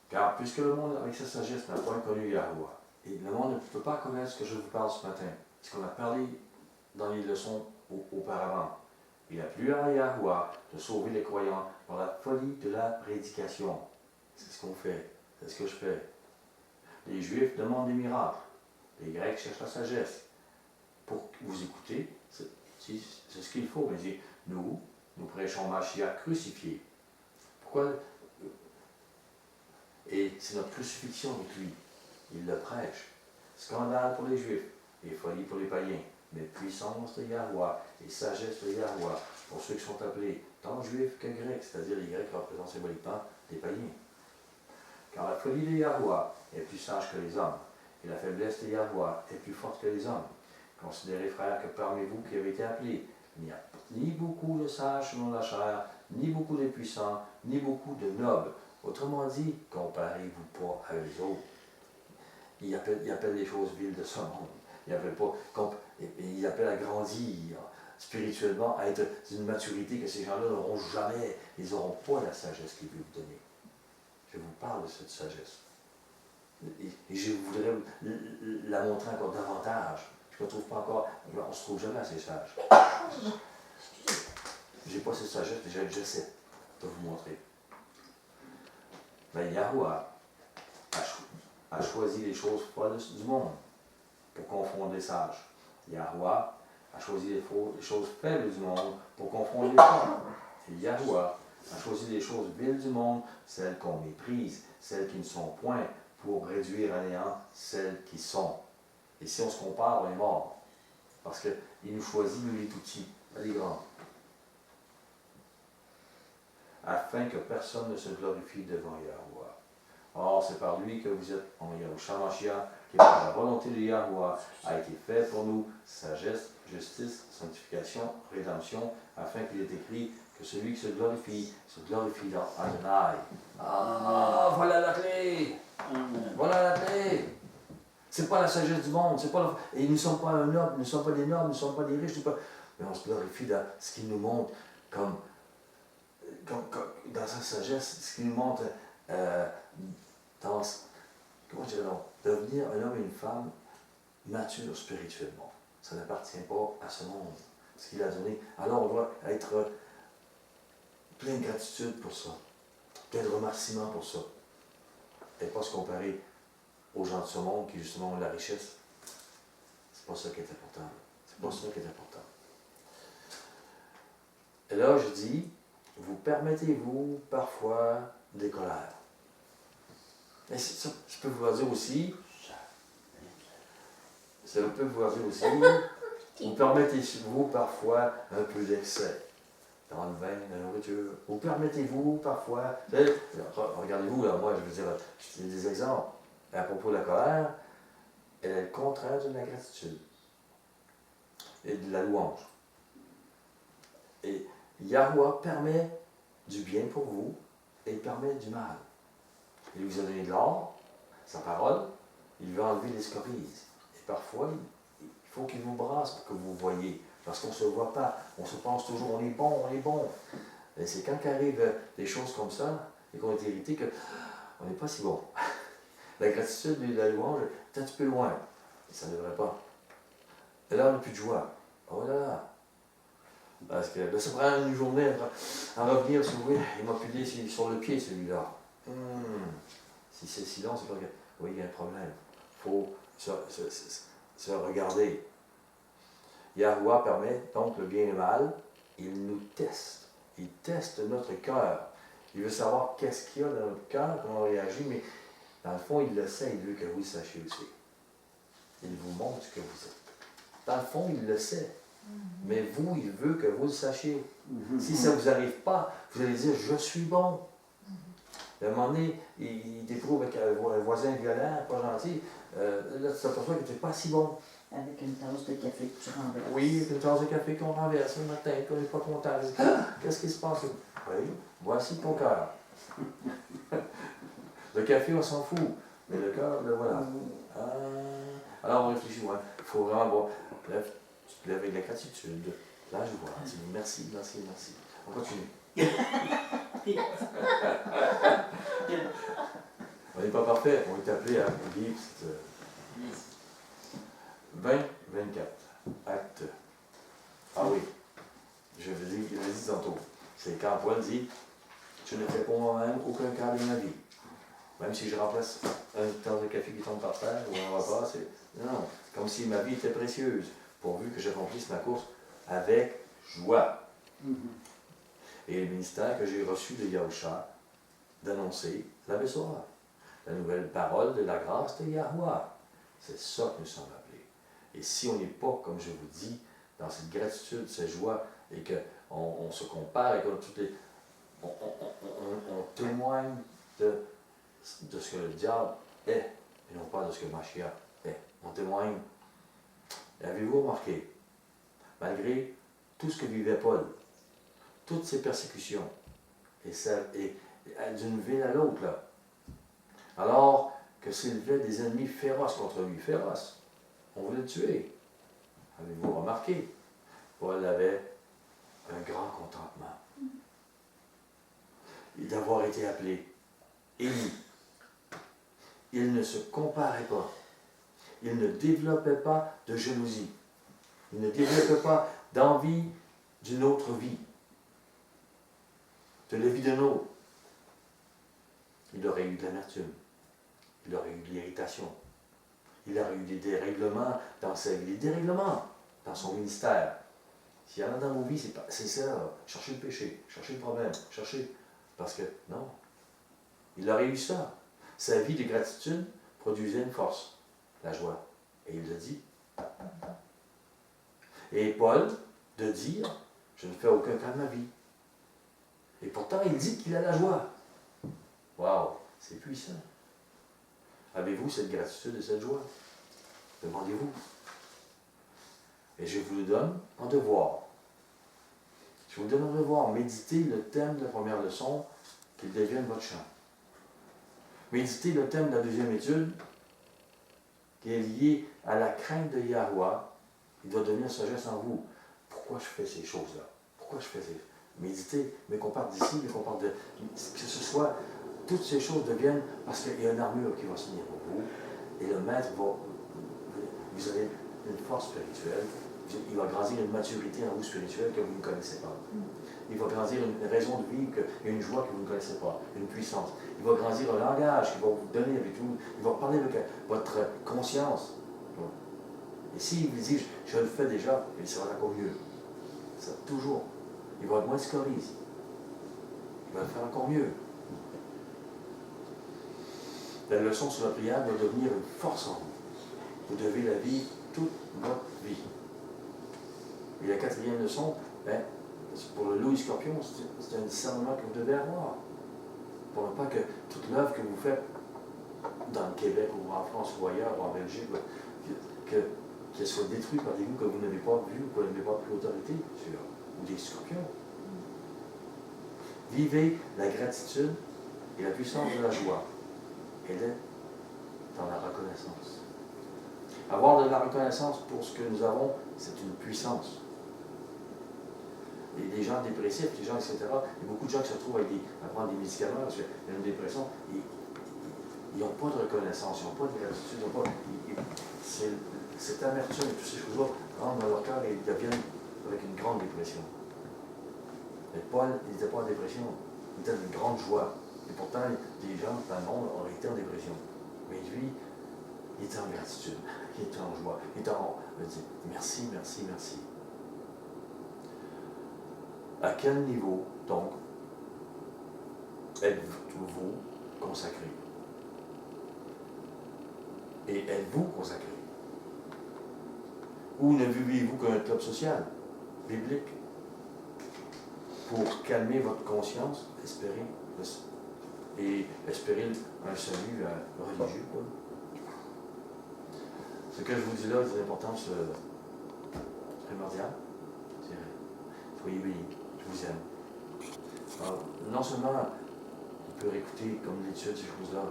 Car puisque le monde, avec sa sagesse, n'a point connu Yahuwah, et le monde ne peut pas connaître ce que je vous parle ce matin, ce qu'on a parlé dans les leçons auparavant. Il a plu à Yahuwah de sauver les croyants par la folie de la prédication. C'est ce qu'on fait, c'est ce que je fais. Les Juifs demandent des miracles, les Grecs cherchent la sagesse. Pour vous écouter, c'est ce qu'il faut. Mais dire, nous prêchons Mashiach crucifié. Pourquoi? Et c'est notre crucifixion avec lui. Il le prêche. Scandale pour les Juifs et folie pour les païens. Mais puissance de Yahuwah et sagesse de Yahuwah pour ceux qui sont appelés tant Juifs que Grecs, c'est-à-dire les Grecs représentent symboliquement des païens. Car la folie de Yahuwah est plus sage que les hommes, et la faiblesse de Yahuwah est plus forte que les hommes. Considérez, frères, que parmi vous qui avez été appelés, il n'y a ni beaucoup de sages selon la chair, ni beaucoup de puissants, ni beaucoup de nobles. Autrement dit, comparez-vous pas à eux autres. Il appelle les choses viles de ce monde. Il appelle à grandir spirituellement, à être d'une maturité que ces gens-là n'auront jamais. Ils n'auront pas la sagesse qu'il veut vous donner. Je vous parle de cette sagesse. Et je voudrais la montrer encore davantage. Je ne me trouve pas encore, on ne se trouve jamais assez sage. Je n'ai pas cette sagesse, mais j'essaie de vous montrer. Mais Yahweh a choisi les choses folles du monde pour confondre les sages. Yahweh a choisi les choses faibles du monde pour confondre les forts. Et Yahweh a choisi les choses viles du monde, celles qu'on méprise, celles qui ne sont point, pour réduire à néant celles qui sont. Et si on se compare, on est mort. Parce qu'il nous choisit, nous, les tout petits, pas les grands. Afin que personne ne se glorifie devant Yahweh. Or, c'est par lui que vous êtes en Yahushua Mashiach, qui par la volonté de Yahweh a été fait pour nous sagesse, justice, sanctification, rédemption, afin qu'il est écrit que celui qui se glorifie dans Adonai. Ah, voilà la clé! Voilà la clé! C'est pas la sagesse du monde, c'est pas et nous ne sommes pas un noble, nous ne sommes pas des nobles, nous ne sommes pas des riches, mais on se glorifie dans ce qu'il nous montre comme dans sa sagesse, ce qu'il nous montre comment je dirais donc, devenir un homme et une femme mature spirituellement. Ça n'appartient pas à ce monde, ce qu'il a donné. Alors on doit être plein de gratitude pour ça, plein de remerciements pour ça, et pas se comparer aux gens de ce monde qui justement ont la richesse. C'est pas ça qui est important. C'est pas ça qui est important. Et là, je dis, vous permettez-vous parfois des colères. Mais ça, je peux vous dire aussi, vous permettez-vous parfois un peu d'excès dans le vin, dans la nourriture. Vous permettez-vous parfois, regardez-vous, là, moi, je veux dire, je dis des exemples. À propos de la colère, elle est le contraire de la gratitude et de la louange. Et Yahweh permet du bien pour vous et il permet du mal. Il vous a donné de l'or, sa parole, il veut enlever les scories. Et parfois, il faut qu'il vous brasse pour que vous voyez. Parce qu'on ne se voit pas, on se pense toujours, on est bon. Et c'est quand arrivent des choses comme ça, et qu'on est irrité, qu'on n'est pas si bon. La gratitude et la louange est un petit peu loin. Et ça ne devrait pas. Et là, on n'a plus de joie. Oh là là! Parce que là, ça prend une journée à revenir, si vous voulez. Il m'a pilé sur le pied, celui-là. Si c'est si long, c'est pas que. Oui, il y a un problème. Il faut se regarder. Yahweh permet donc le bien et le mal. Il nous teste. Il teste notre cœur. Il veut savoir qu'est-ce qu'il y a dans notre cœur, comment on réagit, mais dans le fond, il le sait, il veut que vous le sachiez aussi. Il vous montre ce que vous êtes. Dans le fond, il le sait. Mais vous, il veut que vous le sachiez. Si ça ne vous arrive pas, vous allez dire, je suis bon. À un moment donné, il t'éprouve avec un voisin violent, pas gentil. Là, tu t'aperçois que tu n'es pas si bon. Avec une tasse de café que tu renverses. Oui, avec une tasse de café qu'on renverse le matin, qu'on n'est pas content. Qu'est-ce qui se passe? Oui, voici ton cœur. Le café, on s'en fout. Mais le cœur, le voilà. Alors, on réfléchit, ouais. Il faut vraiment voir. Bref, tu te lèves avec la gratitude, la joie. Tu dis merci. On continue. On n'est pas parfait, on est appelé à vivre cette 20-24. Acte. Ah oui, je vous ai dit tantôt. C'est quand Paul dit, je ne fais pour moi-même aucun cas de ma vie. Même si je remplace un tasse de café qui tombe par terre ou un repas, c'est. Non, comme si ma vie était précieuse, pourvu que j'accomplisse ma course avec joie. Et le ministère que j'ai reçu de Yahushua, d'annoncer la Bessorah, la nouvelle parole de la grâce de Yahweh. C'est ça que nous sommes appelés. Et si on n'est pas, comme je vous dis, dans cette gratitude, cette joie, et qu'on se compare et que toutes les. On témoigne de ce que le diable est, et non pas de ce que Mashiach est. On témoigne Avez-vous remarqué, malgré tout ce que vivait Paul, toutes ces persécutions, et d'une ville à l'autre, là, alors que s'élevaient des ennemis féroces contre lui, féroces, on voulait le tuer. Avez-vous remarqué, Paul avait un grand contentement d'avoir été appelé élu. Il ne se comparait pas. Il ne développait pas de jalousie. Il ne développait pas d'envie d'une autre vie, de la vie d'un autre. Il aurait eu de l'amertume. Il aurait eu de l'irritation. Il aurait eu des dérèglements dans sa vie, des dérèglements dans son ministère. S'il y en a dans vos vies, c'est ça, chercher le péché, chercher le problème, chercher... Parce que, non, il aurait eu ça. Sa vie de gratitude produisait une force, la joie. Et il le dit. Et Paul, de dire, je ne fais aucun cas de ma vie. Et pourtant, il dit qu'il a la joie. Waouh, c'est puissant. Avez-vous cette gratitude et cette joie? Demandez-vous. Et je vous le donne en devoir. Je vous donne en devoir. Méditez le thème de la première leçon, qu'il devienne votre chant. Méditez le thème de la deuxième étude, qui est lié à la crainte de Yahweh. Il doit devenir sagesse en vous. Pourquoi je fais ces choses-là? Pourquoi je fais ces... Méditez, mais qu'on parte d'ici, mais qu'on parte de... Que ce soit... Toutes ces choses deviennent... Parce qu'il y a une armure qui va se tenir pour vous, et le maître va... Vous avez une force spirituelle, il va grandir une maturité en vous spirituelle que vous ne connaissez pas. Il va grandir une raison de vivre et une joie que vous ne connaissez pas, une puissance. Il va grandir un langage qu'il va vous donner avec vous. Il va parler avec votre conscience. Et s'il vous dit, je le fais déjà, il sera encore mieux. Ça, toujours. Il va être moins scorise. Il va le faire encore mieux. La leçon sur la prière doit devenir une force en vous. Vous devez la vivre toute votre vie. Et la quatrième leçon, pour le loup et scorpion, c'est un discernement que vous devez avoir. Pour ne pas que toute l'œuvre que vous faites dans le Québec ou en France ou ailleurs ou en Belgique, qu'elle soit détruite par des loups que vous n'avez pas vus ou que vous n'avez pas pris l'autorité sur, ou des scorpions. Vivez la gratitude et la puissance de la joie. Elle est dans la reconnaissance. Avoir de la reconnaissance pour ce que nous avons, c'est une puissance. Et des gens dépressifs, des gens, etc., il y a beaucoup de gens qui se retrouvent à prendre des médicaments parce qu'il y a une dépression. Ils n'ont pas de reconnaissance, ils n'ont pas de gratitude, ils n'ont pas... Cette amertume et toutes ces choses-là rentrent dans leur cœur et ils deviennent avec une grande dépression. Mais Paul, il n'était pas en dépression, il était d'une grande joie. Et pourtant, des gens dans le monde auraient été en dépression. Mais lui, il était en gratitude, il était en joie, il était en... Il dit, merci, merci, merci. À quel niveau, donc, êtes-vous consacré? Et êtes-vous consacré? Ou ne vivez-vous qu'un club social, biblique, pour calmer votre conscience, espérer un salut religieux, quoi? Ce que je vous dis là est d'une importance primordiale. Soyez bénis, je vous aime. Alors, non seulement on peut réécouter comme l'étude ces choses-là,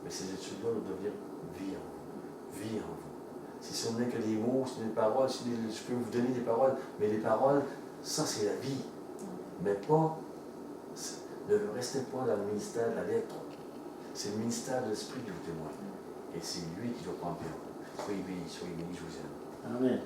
mais ces études-là doivent devenir vie en vous. Vie en vous. Si ce n'est que des mots, si ce n'est des paroles, je peux vous donner des paroles, mais les paroles, ça c'est la vie. Mais pas, ne restez pas dans le ministère de la lettre. C'est le ministère de l'esprit qui vous témoigne. Et c'est lui qui doit prendre bien. Soyez bénis, je vous aime. Amen.